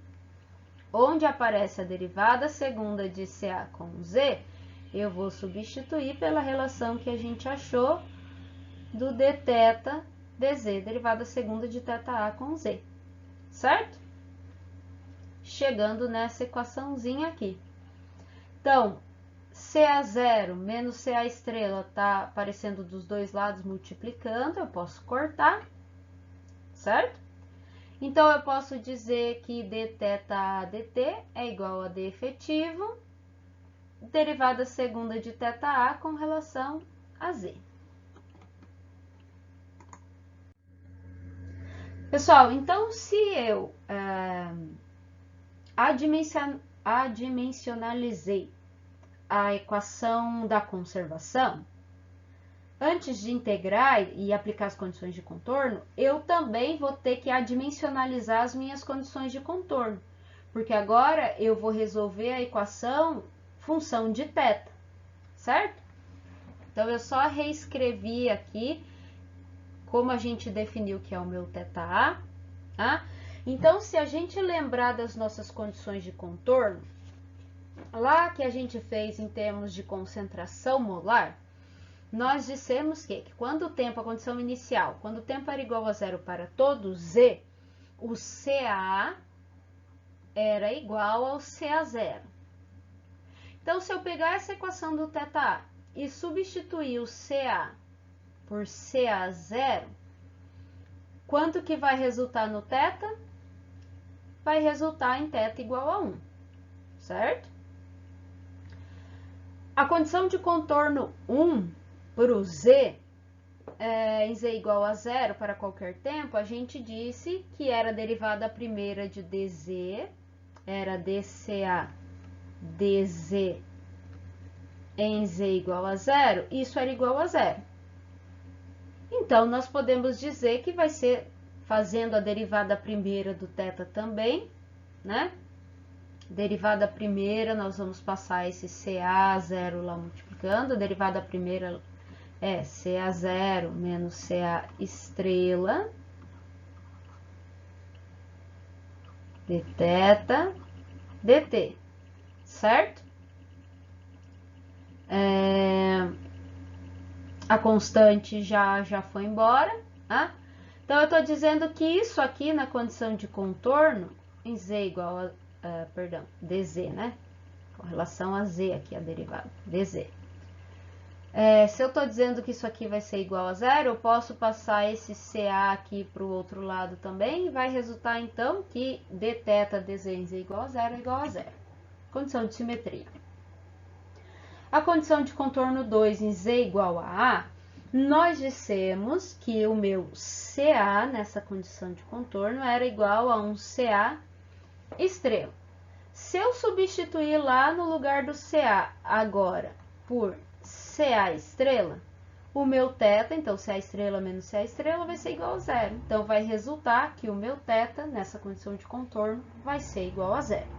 onde aparece a derivada segunda de CA com Z, eu vou substituir pela relação que a gente achou do dθ dz, derivada segunda de θA com Z, certo? Chegando nessa equaçãozinha aqui. Então, CA0 menos CA estrela está aparecendo dos dois lados multiplicando, eu posso cortar, certo? Então, eu posso dizer que dθ dt é igual a d efetivo, derivada segunda de θA com relação a Z. Pessoal, então, se eu adimensionalizei a equação da conservação, antes de integrar e aplicar as condições de contorno, eu também vou ter que adimensionalizar as minhas condições de contorno, porque agora eu vou resolver a equação função de θ, certo? Então, eu só reescrevi aqui como a gente definiu que é o meu θA, tá? Então, se a gente lembrar das nossas condições de contorno, lá que a gente fez em termos de concentração molar, nós dissemos que quando o tempo, a condição inicial, quando o tempo era igual a zero para todo Z, o CA era igual ao CA0. Então, se eu pegar essa equação do θA e substituir o CA por CA0, quanto que vai resultar no θ? Vai resultar em θ igual a 1, certo? A condição de contorno 1 para o Z, em Z igual a 0 para qualquer tempo, a gente disse que era a derivada primeira de dz, era dCA dz em z igual a zero, isso era igual a zero. Então, nós podemos dizer que vai ser, fazendo a derivada primeira do θ também, né? Derivada primeira, nós vamos passar esse CA zero lá multiplicando. A derivada primeira é CA zero menos CA estrela de θ dt, certo? A constante já foi embora, tá? Então, eu estou dizendo que isso aqui na condição de contorno, em z igual a, dz, né? Com relação a z aqui, a derivada, dz. Se eu estou dizendo que isso aqui vai ser igual a zero, eu posso passar esse CA aqui para o outro lado também, e vai resultar, então, que dθ dz em z igual a zero é igual a zero. Condição de simetria. A condição de contorno 2 em z igual a A, nós dissemos que o meu CA, nessa condição de contorno, era igual a um CA estrela. Se eu substituir lá no lugar do CA agora por CA estrela, o meu θ, então CA estrela menos CA estrela, vai ser igual a zero. Então, vai resultar que o meu θ, nessa condição de contorno, vai ser igual a zero.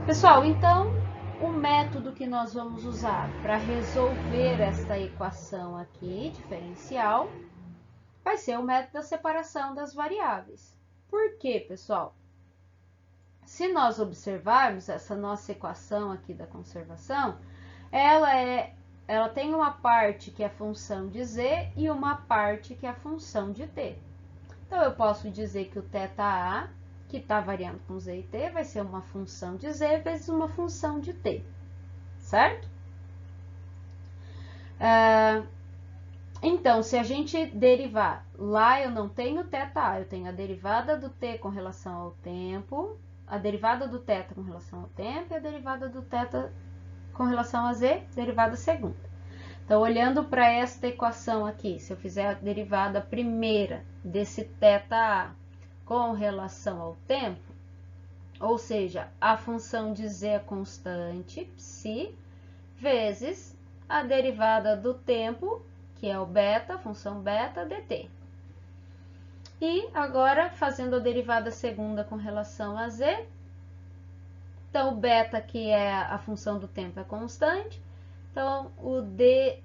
Pessoal, então, o método que nós vamos usar para resolver esta equação aqui, diferencial, vai ser o método da separação das variáveis. Por quê, pessoal? Se nós observarmos essa nossa equação aqui da conservação, ela tem uma parte que é função de z e uma parte que é função de t. Então, eu posso dizer que o θA, que está variando com z e t, vai ser uma função de z vezes uma função de t, certo? Então, se a gente derivar, lá eu não tenho θA, eu tenho a derivada do t com relação ao tempo, a derivada do θ com relação ao tempo e a derivada do θ com relação a z, derivada segunda. Então, olhando para esta equação aqui, se eu fizer a derivada primeira desse θA com relação ao tempo, ou seja, a função de z é constante, psi, vezes a derivada do tempo, que é o beta, função beta, dt. E agora, fazendo a derivada segunda com relação a z, então, o beta, que é a função do tempo, é constante. Então,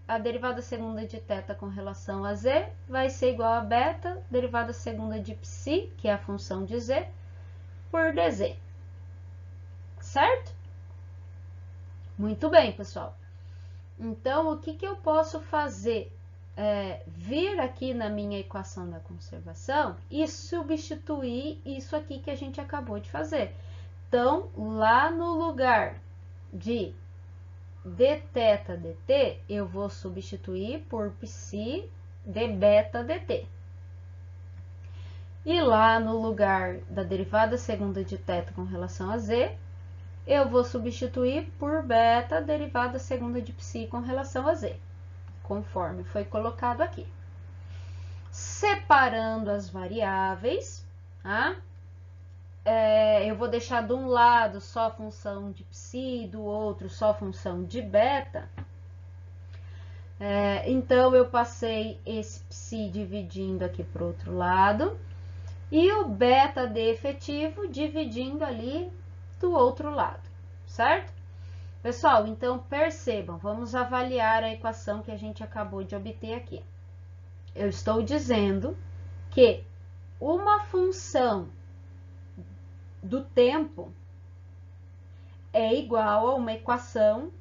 a derivada segunda de θ com relação a z vai ser igual a beta, derivada segunda de psi, que é a função de z, por dz. Certo? Muito bem, pessoal. Então, o que eu posso fazer? Vir aqui na minha equação da conservação e substituir isso aqui que a gente acabou de fazer. Então, lá no lugar de dθ dt, eu vou substituir por psi de beta dt. E lá no lugar da derivada segunda de θ com relação a z, eu vou substituir por beta derivada segunda de psi com relação a z, conforme foi colocado aqui. Separando as variáveis, tá? Eu vou deixar de um lado só a função de psi, do outro só a função de beta. Então, eu passei esse psi dividindo aqui para o outro lado e o beta de efetivo dividindo ali do outro lado, certo? Pessoal, então percebam, vamos avaliar a equação que a gente acabou de obter aqui. Eu estou dizendo que uma função do tempo é igual a uma equação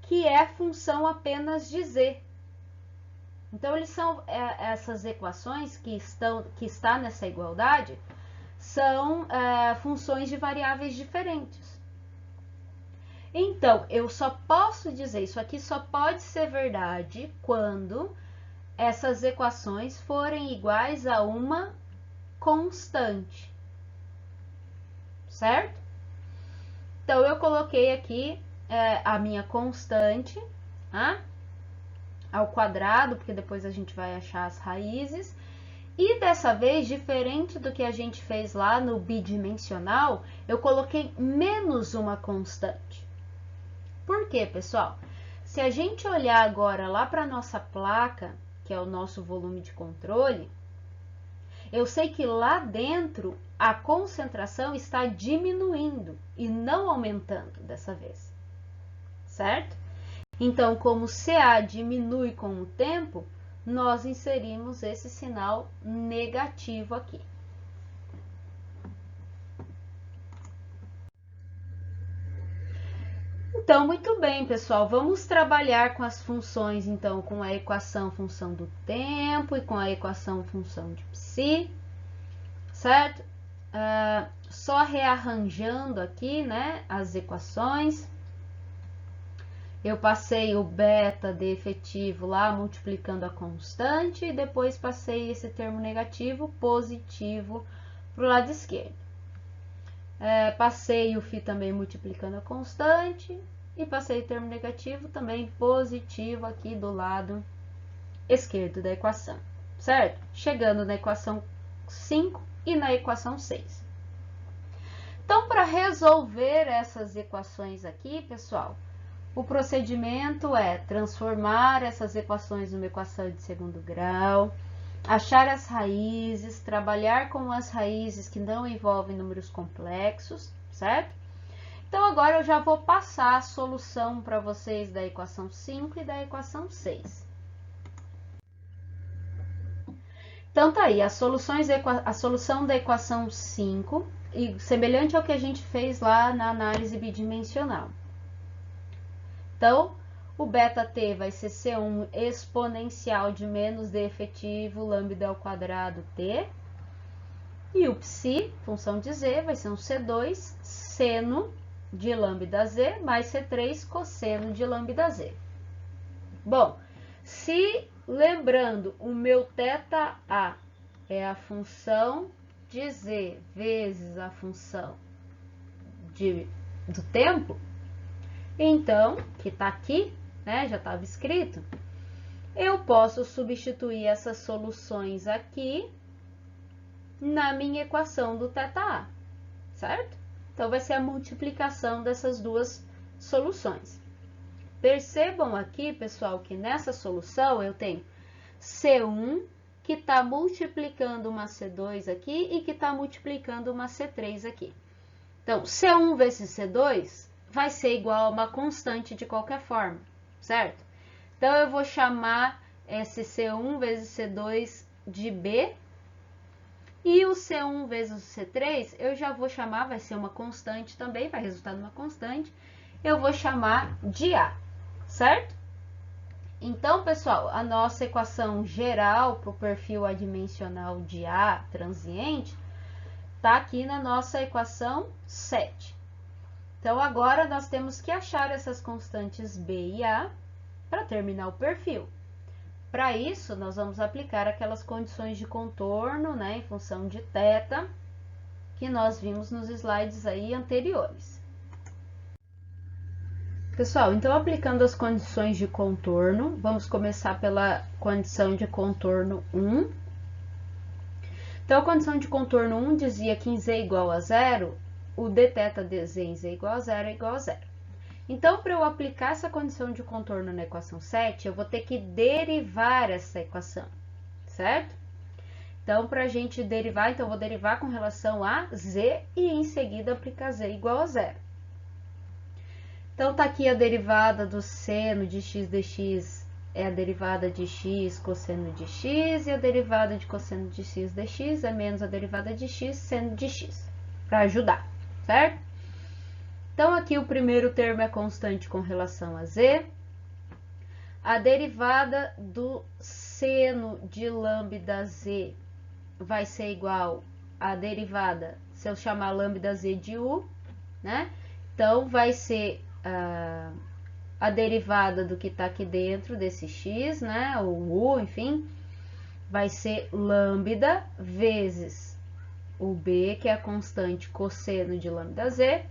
que é função apenas de z. Então, eles são essas equações que está nessa igualdade são funções de variáveis diferentes. Então, eu só posso dizer, isso aqui só pode ser verdade quando essas equações forem iguais a uma constante. Certo? Então, eu coloquei aqui a minha constante, tá? Ao quadrado, porque depois a gente vai achar as raízes. E dessa vez, diferente do que a gente fez lá no bidimensional, eu coloquei menos uma constante. Por quê, pessoal? Se a gente olhar agora lá para a nossa placa, que é o nosso volume de controle, eu sei que lá dentro a concentração está diminuindo e não aumentando dessa vez, certo? Então, como CA diminui com o tempo, nós inserimos esse sinal negativo aqui. Então, muito bem, pessoal, vamos trabalhar com as funções, então, com a equação função do tempo e com a equação função de psi, certo? Só rearranjando aqui, né, as equações. Eu passei o beta de efetivo lá, multiplicando a constante, e depois passei esse termo negativo, positivo, para o lado esquerdo. Passei o φ também multiplicando a constante, e passei o termo negativo também positivo aqui do lado esquerdo da equação, certo? Chegando na equação 5 e na equação 6. Então, para resolver essas equações aqui, pessoal, o procedimento é transformar essas equações numa equação de segundo grau, achar as raízes, trabalhar com as raízes que não envolvem números complexos, certo? Então, agora eu já vou passar a solução para vocês da equação 5 e da equação 6. Então, tá aí, a solução da equação 5, e semelhante ao que a gente fez lá na análise bidimensional. Então, o beta-t vai ser C1 exponencial de menos d efetivo lambda ao quadrado t. E o psi, função de z, vai ser um C2 seno de lambda z mais C3 cosseno de lambda z. Bom, se lembrando, o meu θ é a função de z vezes a função do tempo, então, que está aqui, né, já estava escrito, eu posso substituir essas soluções aqui na minha equação do θ, certo? Então, vai ser a multiplicação dessas duas soluções. Percebam aqui, pessoal, que nessa solução eu tenho C1, que está multiplicando uma C2 aqui e que está multiplicando uma C3 aqui. Então, C1 vezes C2 vai ser igual a uma constante de qualquer forma, certo? Então, eu vou chamar esse C1 vezes C2 de B, e o C1 vezes o C3, eu já vou chamar, vai ser uma constante também, vai resultar numa constante, eu vou chamar de A, certo? Então, pessoal, a nossa equação geral para o perfil adimensional de A transiente está aqui na nossa equação 7. Então, agora nós temos que achar essas constantes B e A para terminar o perfil. Para isso, nós vamos aplicar aquelas condições de contorno, né, em função de θ, que nós vimos nos slides aí anteriores. Pessoal, então aplicando as condições de contorno, vamos começar pela condição de contorno 1. Então, a condição de contorno 1 dizia que em z igual a 0, o dθ dz em z igual a 0 é igual a 0. Então, para eu aplicar essa condição de contorno na equação 7, eu vou ter que derivar essa equação, certo? Então, para a gente derivar, então eu vou derivar com relação a z e em seguida aplicar z igual a 0. Então, tá aqui a derivada do seno de x dx é a derivada de x cosseno de x, e a derivada de cosseno de x dx é menos a derivada de x seno de x, para ajudar, certo? Então, aqui o primeiro termo é constante com relação a z. A derivada do seno de lambda z vai ser igual à derivada, se eu chamar lambda z de u, né? Então, vai ser a derivada do que está aqui dentro desse x, né? O u, enfim, vai ser lambda vezes o b, que é a constante cosseno de lambda z,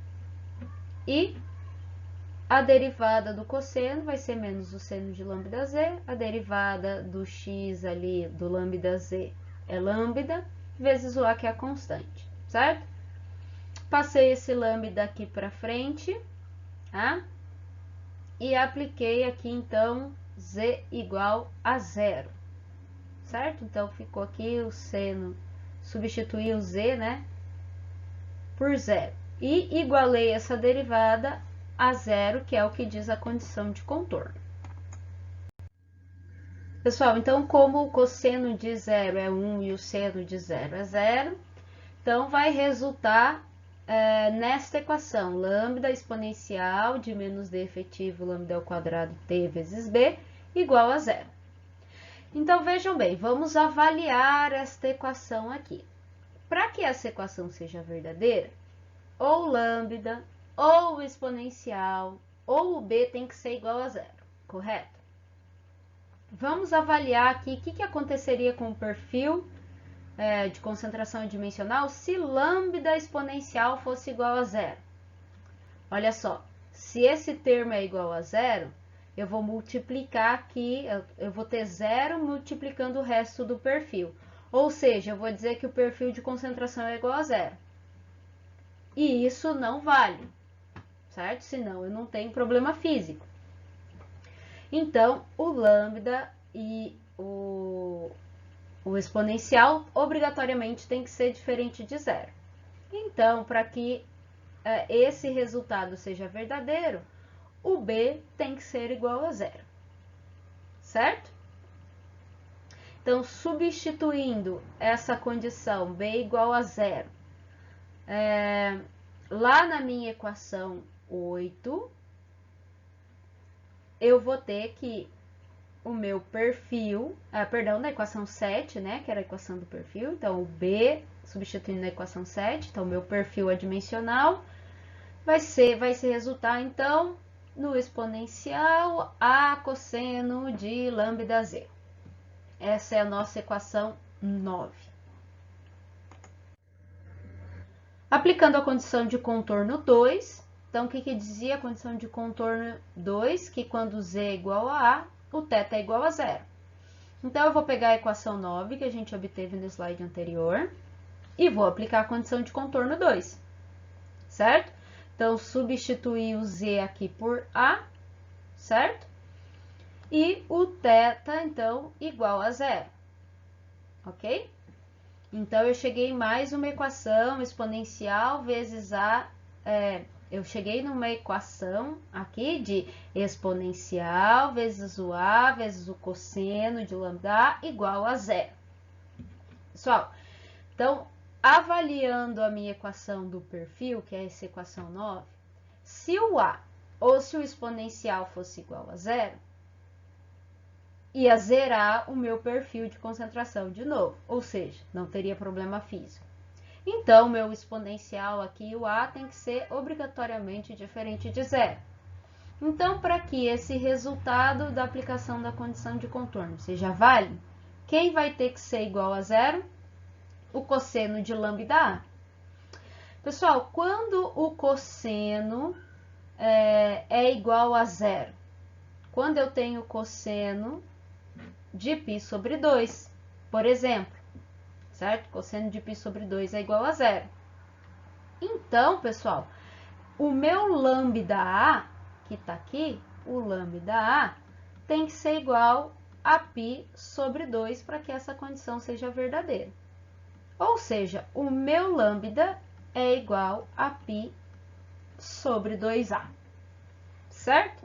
e a derivada do cosseno vai ser menos o seno de lambda z, a derivada do x ali, do lambda z, é lambda, vezes o A, que é a constante, certo? Passei esse lambda aqui para frente, tá? E apliquei aqui, então, z igual a zero, certo? Então, ficou aqui o seno, substituí o z, né, por zero. E igualei essa derivada a zero, que é o que diz a condição de contorno. Pessoal, então, como o cosseno de zero é 1 e o seno de zero é zero, então vai resultar nesta equação, lambda exponencial de menos d efetivo lambda ao quadrado t vezes b igual a zero. Então, vejam bem, vamos avaliar esta equação aqui. Para que essa equação seja verdadeira, ou lambda, ou o exponencial, ou o b tem que ser igual a zero, correto? Vamos avaliar aqui o que aconteceria com o perfil de concentração dimensional se lambda exponencial fosse igual a zero. Olha só, se esse termo é igual a zero, eu vou multiplicar aqui, eu vou ter zero multiplicando o resto do perfil. Ou seja, eu vou dizer que o perfil de concentração é igual a zero. E isso não vale, certo? Senão eu não tenho problema físico. Então, o lambda e o exponencial obrigatoriamente tem que ser diferente de zero. Então, para que esse resultado seja verdadeiro, o b tem que ser igual a zero, certo? Então, substituindo essa condição b igual a zero, lá na minha equação 8, eu vou ter que o meu perfil, perdão, da equação 7, né, que era a equação do perfil, então o b substituindo na equação 7, então o meu perfil adimensional vai resultar, então, no exponencial a cosseno de lambda z. Essa é a nossa equação 9. Aplicando a condição de contorno 2, então, o que dizia a condição de contorno 2? Que quando z é igual a A, o θ é igual a zero. Então, eu vou pegar a equação 9, que a gente obteve no slide anterior, e vou aplicar a condição de contorno 2, certo? Então, substituir o z aqui por A, certo? E o θ, então, igual a zero, ok? Então, eu cheguei em mais uma equação exponencial vezes A, eu cheguei numa equação aqui de exponencial vezes o A vezes o cosseno de lambda igual a zero. Pessoal, então, avaliando a minha equação do perfil, que é essa equação 9, se o A ou se o exponencial fosse igual a zero, ia zerar o meu perfil de concentração de novo, ou seja, não teria problema físico. Então, meu exponencial aqui, o A, tem que ser obrigatoriamente diferente de zero. Então, para que esse resultado da aplicação da condição de contorno seja válido, quem vai ter que ser igual a zero? O cosseno de lambda A. Pessoal, quando o cosseno é igual a zero? Quando eu tenho cosseno de π sobre 2, por exemplo. Certo? Cosseno de π sobre 2 é igual a zero. Então, pessoal, o meu lambda A, que está aqui, o lambda A, tem que ser igual a π sobre 2 para que essa condição seja verdadeira. Ou seja, o meu lambda é igual a π sobre 2A. Certo?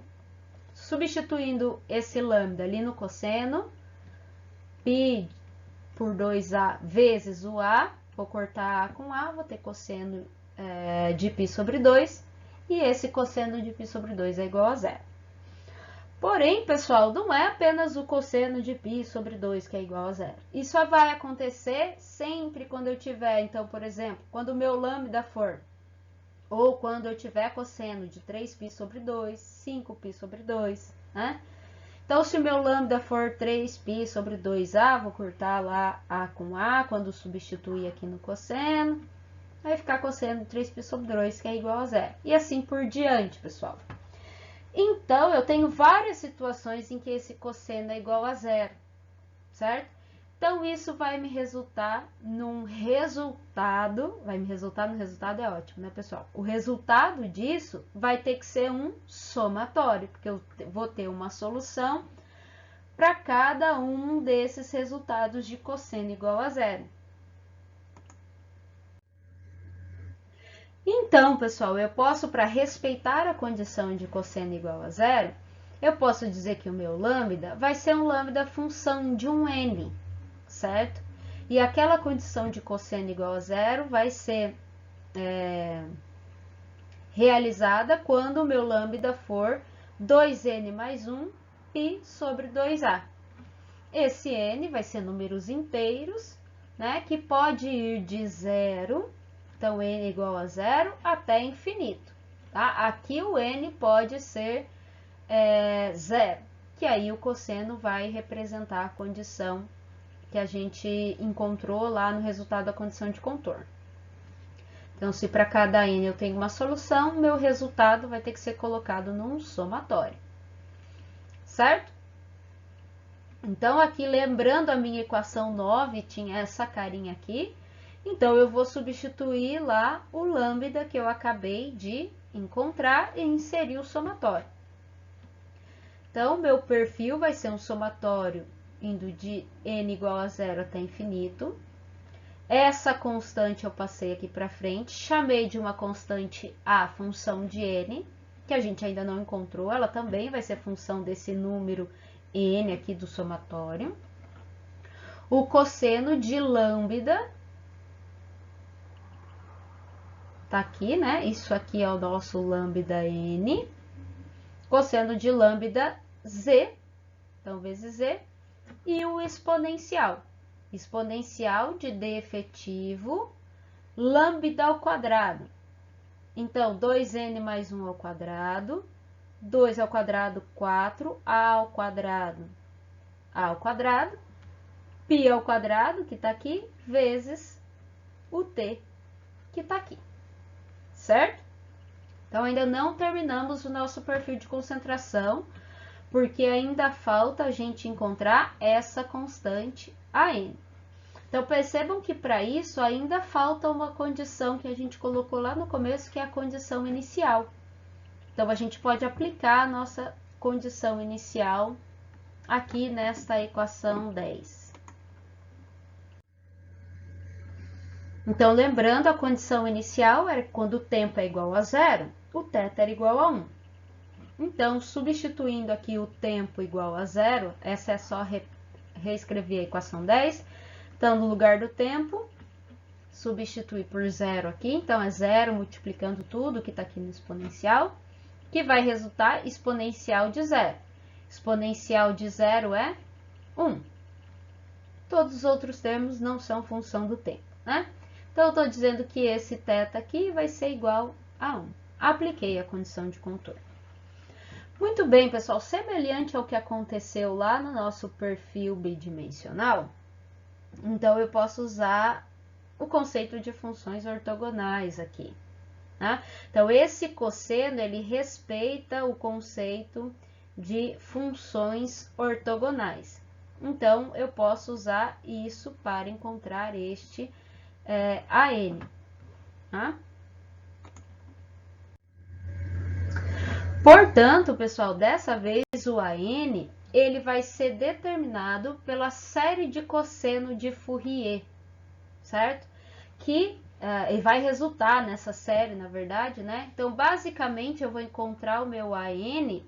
Substituindo esse lambda ali no cosseno, π por 2A vezes o A, vou cortar A com A, vou ter cosseno de π sobre 2, e esse cosseno de π sobre 2 é igual a zero. Porém, pessoal, não é apenas o cosseno de π sobre 2 que é igual a zero. Isso vai acontecer sempre quando eu tiver, então, por exemplo, quando o meu lambda for, ou quando eu tiver cosseno de 3π sobre 2, 5π sobre 2, né? Então, se o meu lambda for 3π sobre 2A, vou cortar lá A com A, quando substituir aqui no cosseno, vai ficar cosseno de 3π sobre 2, que é igual a zero. E assim por diante, pessoal. Então, eu tenho várias situações em que esse cosseno é igual a zero, certo? Então, isso vai me resultar num resultado, vai me resultar no resultado, é ótimo, né, pessoal? O resultado disso vai ter que ser um somatório, porque eu vou ter uma solução para cada um desses resultados de cosseno igual a zero. Então, pessoal, eu posso, para respeitar a condição de cosseno igual a zero, eu posso dizer que o meu lambda vai ser um lambda função de um n, certo? E aquela condição de cosseno igual a zero vai ser realizada quando o meu lambda for 2n mais 1 π sobre 2a. Esse n vai ser números inteiros, né, que pode ir de zero, então n igual a zero, até infinito. Tá? Aqui o n pode ser zero, que aí o cosseno vai representar a condição que a gente encontrou lá no resultado da condição de contorno. Então, se para cada n eu tenho uma solução, meu resultado vai ter que ser colocado num somatório, certo? Então, aqui, lembrando a minha equação 9, tinha essa carinha aqui, então eu vou substituir lá o lambda que eu acabei de encontrar e inserir o somatório. Então, meu perfil vai ser um somatório indo de n igual a zero até infinito. Essa constante eu passei aqui para frente, chamei de uma constante a função de n, que a gente ainda não encontrou, ela também vai ser função desse número n aqui do somatório. O cosseno de lambda, tá aqui, né? Isso aqui é o nosso lambda n. Cosseno de lambda z, então vezes z, e o exponencial. Exponencial de d efetivo, lambda ao quadrado. Então, 2n mais 1 ao quadrado, 2 ao quadrado, 4, a ao quadrado, π ao quadrado, que está aqui, vezes o t, que está aqui, certo? Então, ainda não terminamos o nosso perfil de concentração, porque ainda falta a gente encontrar essa constante AN. Então, percebam que para isso ainda falta uma condição que a gente colocou lá no começo, que é a condição inicial. Então, a gente pode aplicar a nossa condição inicial aqui nesta equação 10. Então, lembrando, a condição inicial era quando o tempo é igual a zero, o θ era igual a 1. Então, substituindo aqui o tempo igual a zero, essa é só reescrever a equação 10. Então, no lugar do tempo, substituir por zero aqui. Então, é zero multiplicando tudo que está aqui no exponencial, que vai resultar exponencial de zero. Exponencial de zero é 1. Todos os outros termos não são função do tempo, né? Então, eu estou dizendo que esse θ aqui vai ser igual a 1. Apliquei a condição de contorno. Muito bem, pessoal, semelhante ao que aconteceu lá no nosso perfil bidimensional, então eu posso usar o conceito de funções ortogonais aqui, tá? Então, esse cosseno, ele respeita o conceito de funções ortogonais. Então, eu posso usar isso para encontrar este AN, tá? Portanto, pessoal, dessa vez o AN, ele vai ser determinado pela série de cosseno de Fourier, certo? Que ele vai resultar nessa série, na verdade, né? Então, basicamente, eu vou encontrar o meu AN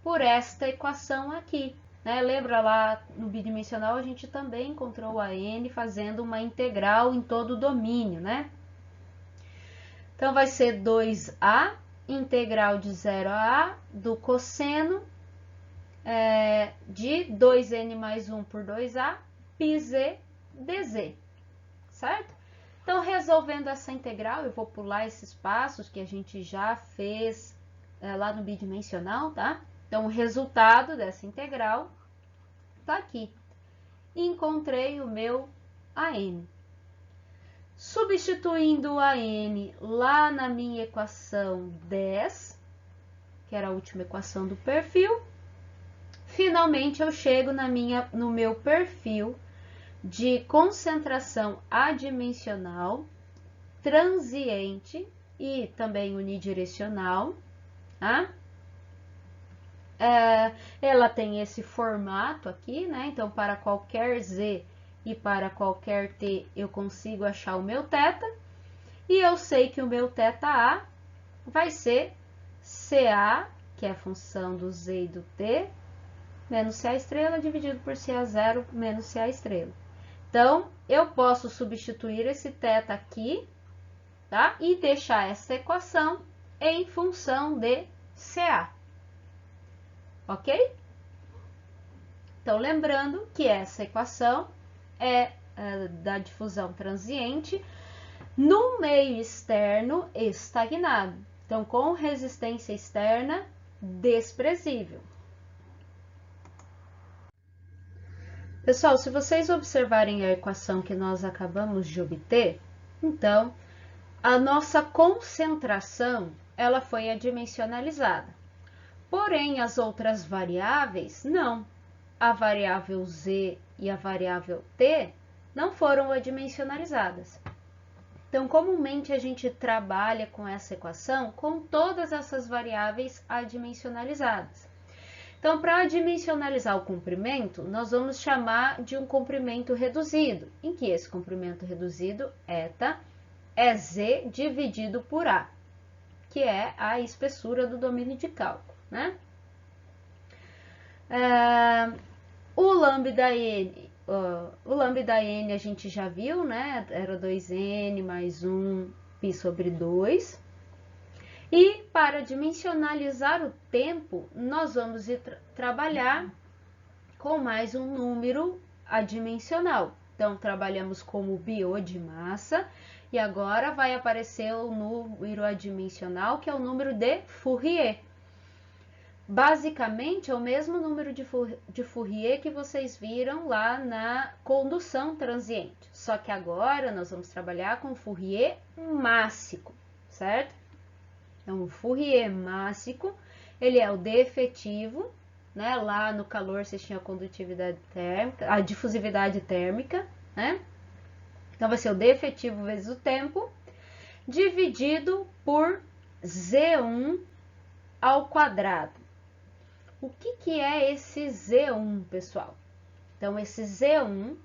por esta equação aqui, né? Lembra lá no bidimensional, a gente também encontrou o AN fazendo uma integral em todo o domínio, né? Então, vai ser 2A, integral de 0 a A, do cosseno de 2n mais 1 por 2A, πz dz, certo? Então, resolvendo essa integral, eu vou pular esses passos que a gente já fez lá no bidimensional, tá? Então, o resultado dessa integral tá aqui. Encontrei o meu AN. Substituindo o AN lá na minha equação 10, que era a última equação do perfil, finalmente eu chego no meu perfil de concentração adimensional, transiente e também unidirecional, tá? Ela tem esse formato aqui, né? Então, para qualquer Z e para qualquer T, eu consigo achar o meu θ. E eu sei que o meu θA vai ser CA, que é a função do Z e do T, menos CA estrela, dividido por CA0 menos CA estrela. Então, eu posso substituir esse θ aqui, tá? E deixar essa equação em função de CA. Ok? Então, lembrando que essa equação é da difusão transiente no meio externo estagnado. Então, com resistência externa desprezível. Pessoal, se vocês observarem a equação que nós acabamos de obter, então, a nossa concentração, ela foi adimensionalizada. Porém, as outras variáveis, não. A variável Z e a variável T não foram adimensionalizadas. Então, comumente a gente trabalha com essa equação com todas essas variáveis adimensionalizadas. Então, para adimensionalizar o comprimento, nós vamos chamar de um comprimento reduzido, em que esse comprimento reduzido, eta, é Z dividido por A, que é a espessura do domínio de cálculo, né? O lambda n a gente já viu, né? Era 2n mais 1 π sobre 2. E para dimensionalizar o tempo, nós vamos trabalhar com mais um número adimensional. Então, trabalhamos com o biot de massa e agora vai aparecer o número adimensional, que é o número de Fourier. Basicamente, é o mesmo número de Fourier que vocês viram lá na condução transiente. Só que agora nós vamos trabalhar com Fourier mássico, certo? Então, o Fourier mássico, ele é o D efetivo, né? Lá no calor vocês tinham a condutividade térmica, a difusividade térmica, né? Então, vai ser o D efetivo vezes o tempo, dividido por Z1 ao quadrado. O que é esse Z1, pessoal? Então, esse Z1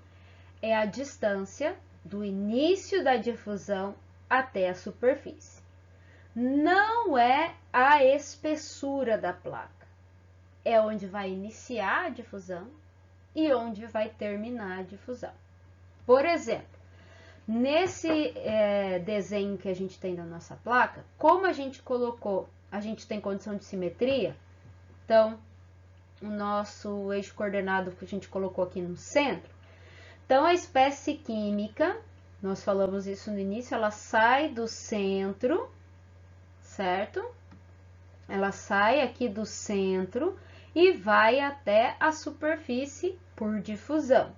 é a distância do início da difusão até a superfície. Não é a espessura da placa. É onde vai iniciar a difusão e onde vai terminar a difusão. Por exemplo, nesse desenho que a gente tem da nossa placa, como a gente colocou, a gente tem condição de simetria, então, o nosso eixo coordenado que a gente colocou aqui no centro. Então, a espécie química, nós falamos isso no início, ela sai do centro, certo? Ela sai aqui do centro e vai até a superfície por difusão.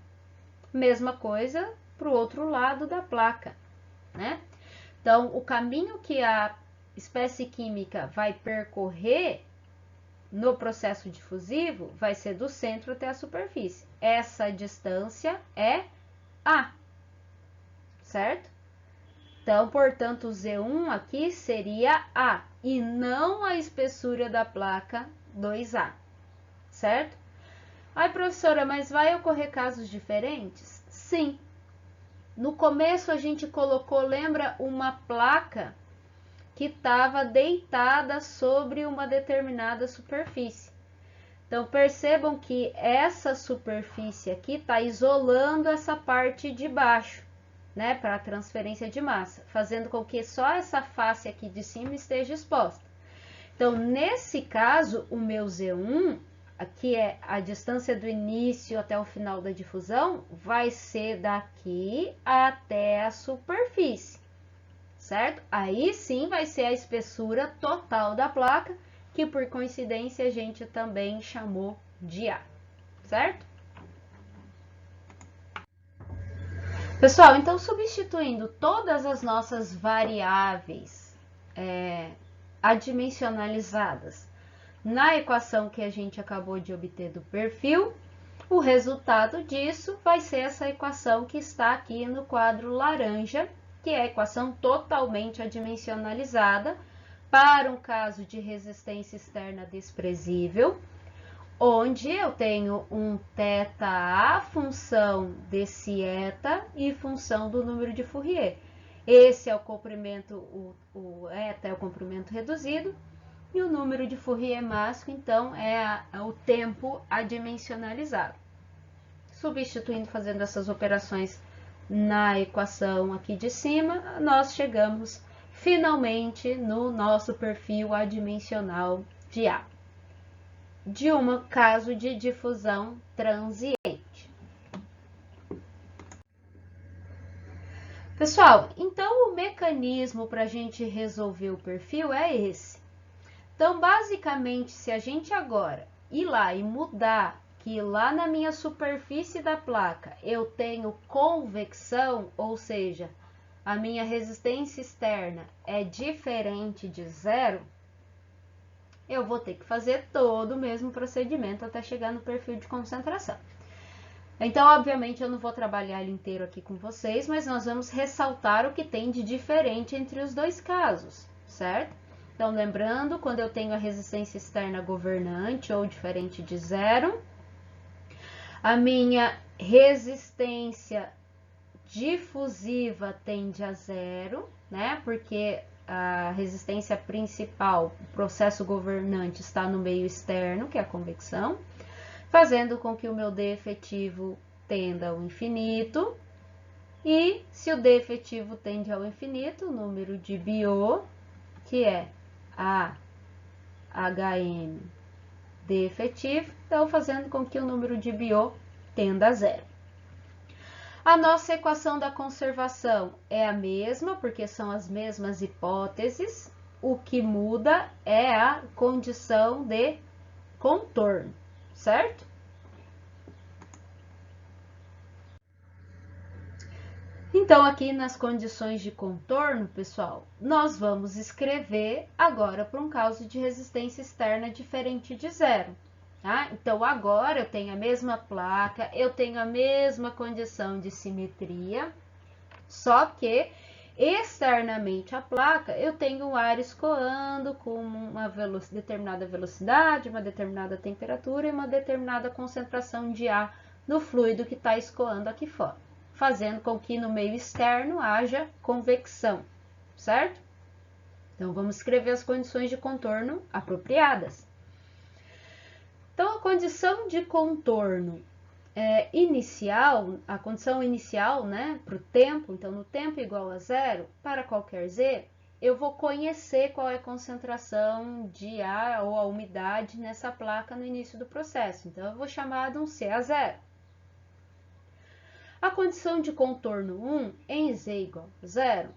Mesma coisa para o outro lado da placa, né? Então, o caminho que a espécie química vai percorrer no processo difusivo vai ser do centro até a superfície. Essa distância é A, certo? Então, portanto, o Z1 aqui seria A e não a espessura da placa 2A, certo? Ai, professora, mas vai ocorrer casos diferentes? Sim. No começo a gente colocou, lembra, uma placa que estava deitada sobre uma determinada superfície. Então, percebam que essa superfície aqui está isolando essa parte de baixo, né, para a transferência de massa, fazendo com que só essa face aqui de cima esteja exposta. Então, nesse caso, o meu Z1, aqui é a distância do início até o final da difusão, vai ser daqui até a superfície. Certo? Aí sim vai ser a espessura total da placa, que por coincidência a gente também chamou de A, certo? Pessoal, então substituindo todas as nossas variáveis adimensionalizadas na equação que a gente acabou de obter do perfil, O resultado disso vai ser essa equação que está aqui no quadro laranja, que é a equação totalmente adimensionalizada para um caso de resistência externa desprezível, onde eu tenho um θ função desse eta e função do número de Fourier. Esse é o comprimento, o eta é o comprimento reduzido, e o número de Fourier máximo, então, é o tempo adimensionalizado. Substituindo, fazendo essas operações na equação aqui de cima, nós chegamos finalmente no nosso perfil adimensional de A, de um caso de difusão transiente. Pessoal, então o mecanismo para a gente resolver o perfil é esse. Então, basicamente, se a gente agora ir lá e mudar que lá na minha superfície da placa eu tenho convecção, ou seja, a minha resistência externa é diferente de zero, eu vou ter que fazer todo o mesmo procedimento até chegar no perfil de concentração. Então, obviamente, eu não vou trabalhar ele inteiro aqui com vocês, mas nós vamos ressaltar o que tem de diferente entre os dois casos, certo? Então, lembrando, quando eu tenho a resistência externa governante ou diferente de zero, a minha resistência difusiva tende a zero, né? Porque a resistência principal, o processo governante, está no meio externo, que é a convecção, fazendo com que o meu D efetivo tenda ao infinito. E se o D efetivo tende ao infinito, o número de Biot, que é a HM D efetivo, então fazendo com que o número de Biot tenda a zero. A nossa equação da conservação é a mesma, porque são as mesmas hipóteses. O que muda é a condição de contorno, certo? Então, aqui nas condições de contorno, pessoal, nós vamos escrever agora para um caso de resistência externa diferente de zero. Tá? Então, agora eu tenho a mesma placa, eu tenho a mesma condição de simetria, só que externamente à placa eu tenho o ar escoando com uma determinada velocidade, uma determinada temperatura e uma determinada concentração de ar no fluido que está escoando aqui fora, fazendo com que no meio externo haja convecção, certo? Então, vamos escrever as condições de contorno apropriadas. Então, a condição de contorno inicial, a condição inicial, né, para o tempo, então, no tempo igual a zero, para qualquer z, eu vou conhecer qual é a concentração de ar ou a umidade nessa placa no início do processo. Então, eu vou chamar de um C a zero. A condição de contorno 1 em z igual a zero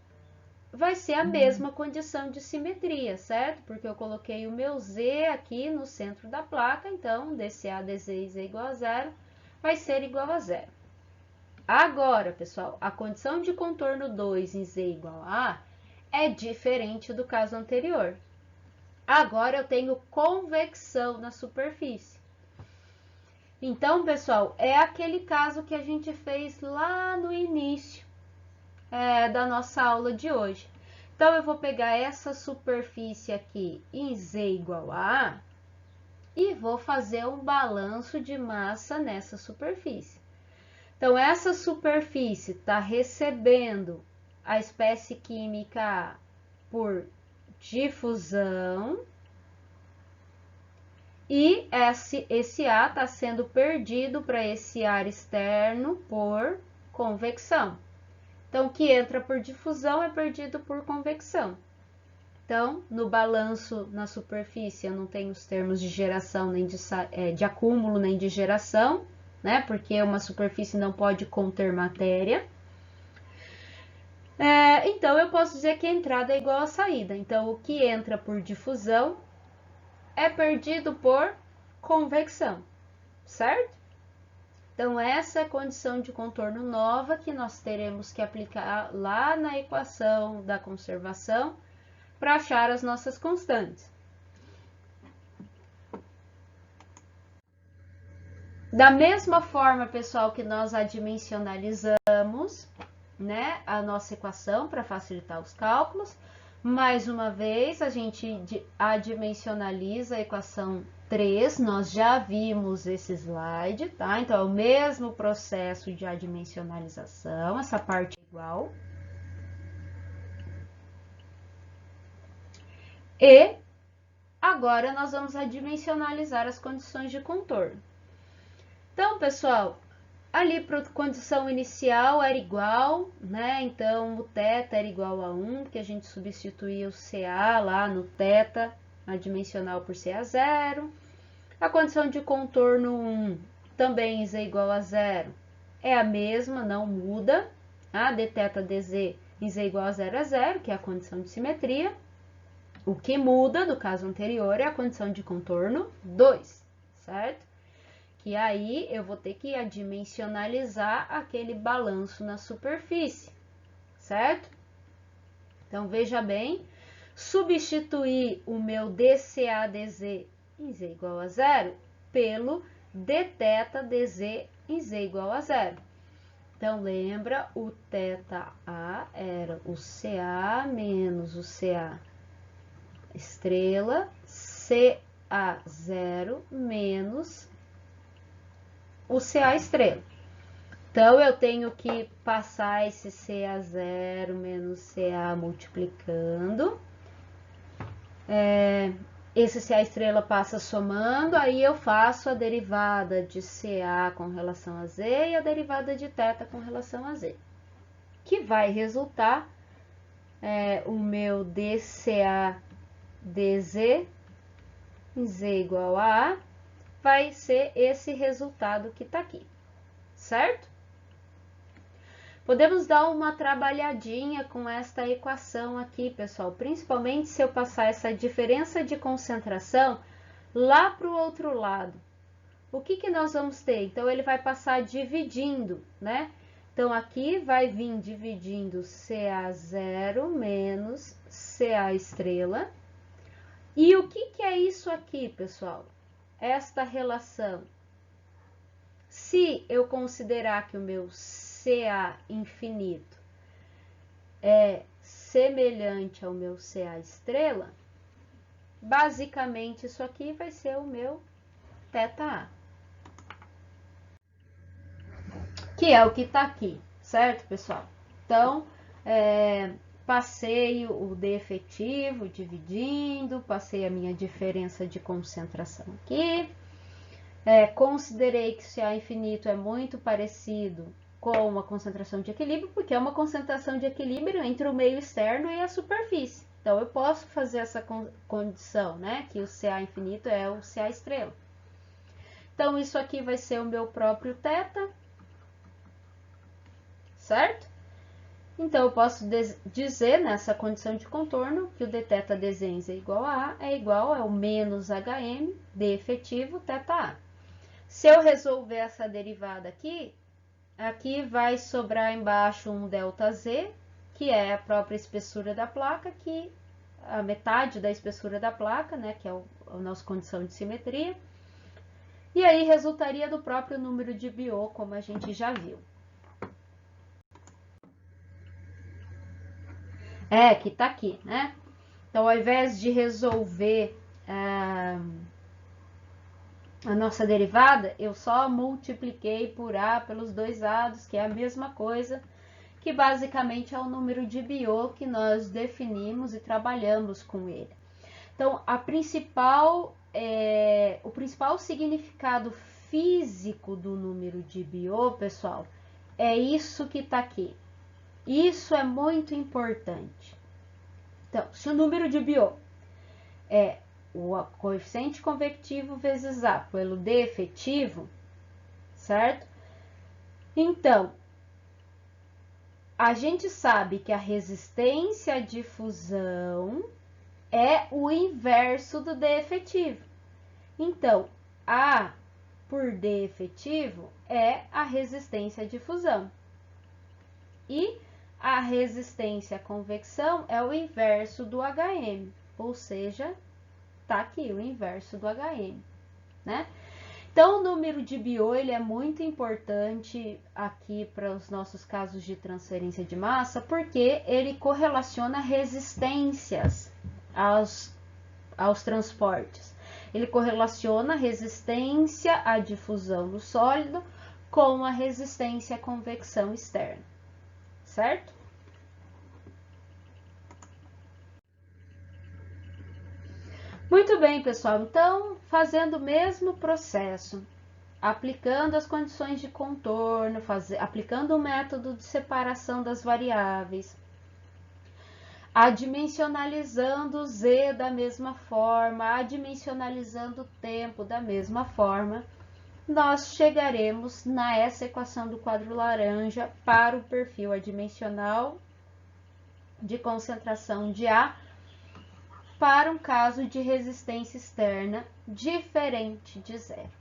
vai ser a mesma condição de simetria, certo? Porque eu coloquei o meu z aqui no centro da placa, então dCA dz e z igual a zero vai ser igual a zero. Agora, pessoal, a condição de contorno 2 em z igual a A é diferente do caso anterior. Agora eu tenho convecção na superfície. Então, pessoal, é aquele caso que a gente fez lá no início da nossa aula de hoje. Então, eu vou pegar essa superfície aqui em z igual a A e vou fazer um balanço de massa nessa superfície. Então, essa superfície está recebendo a espécie química A por difusão e esse A está sendo perdido para esse ar externo por convecção. Então, o que entra por difusão é perdido por convecção. Então, no balanço na superfície, eu não tenho os termos de geração, nem de acúmulo, nem de geração, né? Porque uma superfície não pode conter matéria. Então, eu posso dizer que a entrada é igual à saída. Então, o que entra por difusão é perdido por convecção, certo? Então, essa é a condição de contorno nova que nós teremos que aplicar lá na equação da conservação para achar as nossas constantes. Da mesma forma, pessoal, que nós adimensionalizamos, né, a nossa equação para facilitar os cálculos, mais uma vez a gente adimensionaliza a equação 3, nós já vimos esse slide, tá? Então, é o mesmo processo de adimensionalização, essa parte é igual. E agora nós vamos adimensionalizar as condições de contorno. Então, pessoal, ali para a condição inicial era igual, né? Então, o θ era igual a 1, porque a gente substituía o CA lá no θ adimensional por CA0. A condição de contorno 1 também z igual a 0 é a mesma, não muda. A dθ dz em z igual a 0 é 0, que é a condição de simetria. O que muda do caso anterior é a condição de contorno 2, certo? Que aí eu vou ter que adimensionalizar aquele balanço na superfície, certo? Então, veja bem, substituir o meu dCA dz em z igual a 0 pelo dθ dz em z igual a 0. Então, lembra, o θA era o CA menos o CA estrela, CA0 menos o CA estrela. Então, eu tenho que passar esse CA0 menos CA multiplicando. Esse CA estrela passa somando, aí eu faço a derivada de CA com relação a Z e a derivada de θ com relação a Z. Que vai resultar o meu dCA dz em Z igual a vai ser esse resultado que está aqui, certo? Podemos dar uma trabalhadinha com esta equação aqui, pessoal, principalmente se eu passar essa diferença de concentração lá para o outro lado. O que nós vamos ter? Então, ele vai passar dividindo, né? Então, aqui vai vir dividindo CA0 menos CA estrela. E o que é isso aqui, pessoal? Esta relação. Se eu considerar que o meu CA infinito é semelhante ao meu CA estrela, basicamente isso aqui vai ser o meu θA. Que é o que está aqui, certo, pessoal? Então, passei o D efetivo dividindo, passei a minha diferença de concentração aqui. Considerei que o CA infinito é muito parecido com uma concentração de equilíbrio, porque é uma concentração de equilíbrio entre o meio externo e a superfície. Então, eu posso fazer essa condição, né? Que o CA infinito é o CA estrela. Então, isso aqui vai ser o meu próprio θ, certo? Então, eu posso dizer nessa condição de contorno que o dθ dz em z igual a é igual ao menos hm d efetivo θA. Se eu resolver essa derivada aqui, aqui vai sobrar embaixo um ΔZ, que é a própria espessura da placa, que a metade da espessura da placa, né, que é a nossa condição de simetria. E aí resultaria do próprio número de Biot, como a gente já viu. Que tá aqui, né? Então, ao invés de resolver a nossa derivada, eu só multipliquei por A pelos dois lados, que é a mesma coisa, que basicamente é o número de Biot que nós definimos e trabalhamos com ele. Então, o principal significado físico do número de Biot, pessoal, é isso que está aqui. Isso é muito importante. Então, se o número de Biot é o coeficiente convectivo vezes A pelo D efetivo, certo? Então, a gente sabe que a resistência de fusão é o inverso do D efetivo. Então, A por D efetivo é a resistência de fusão. E a resistência à convecção é o inverso do HM, ou seja, tá aqui o inverso do HM, né? Então, o número de Biot ele é muito importante aqui para os nossos casos de transferência de massa, porque ele correlaciona resistências aos transportes. Ele correlaciona a resistência à difusão no sólido com a resistência à convecção externa, certo? Muito bem, pessoal. Então, fazendo o mesmo processo, aplicando as condições de contorno, aplicando o método de separação das variáveis, adimensionalizando Z da mesma forma, adimensionalizando o tempo da mesma forma, nós chegaremos nessa equação do quadro laranja para o perfil adimensional de concentração de A para um caso de resistência externa diferente de zero.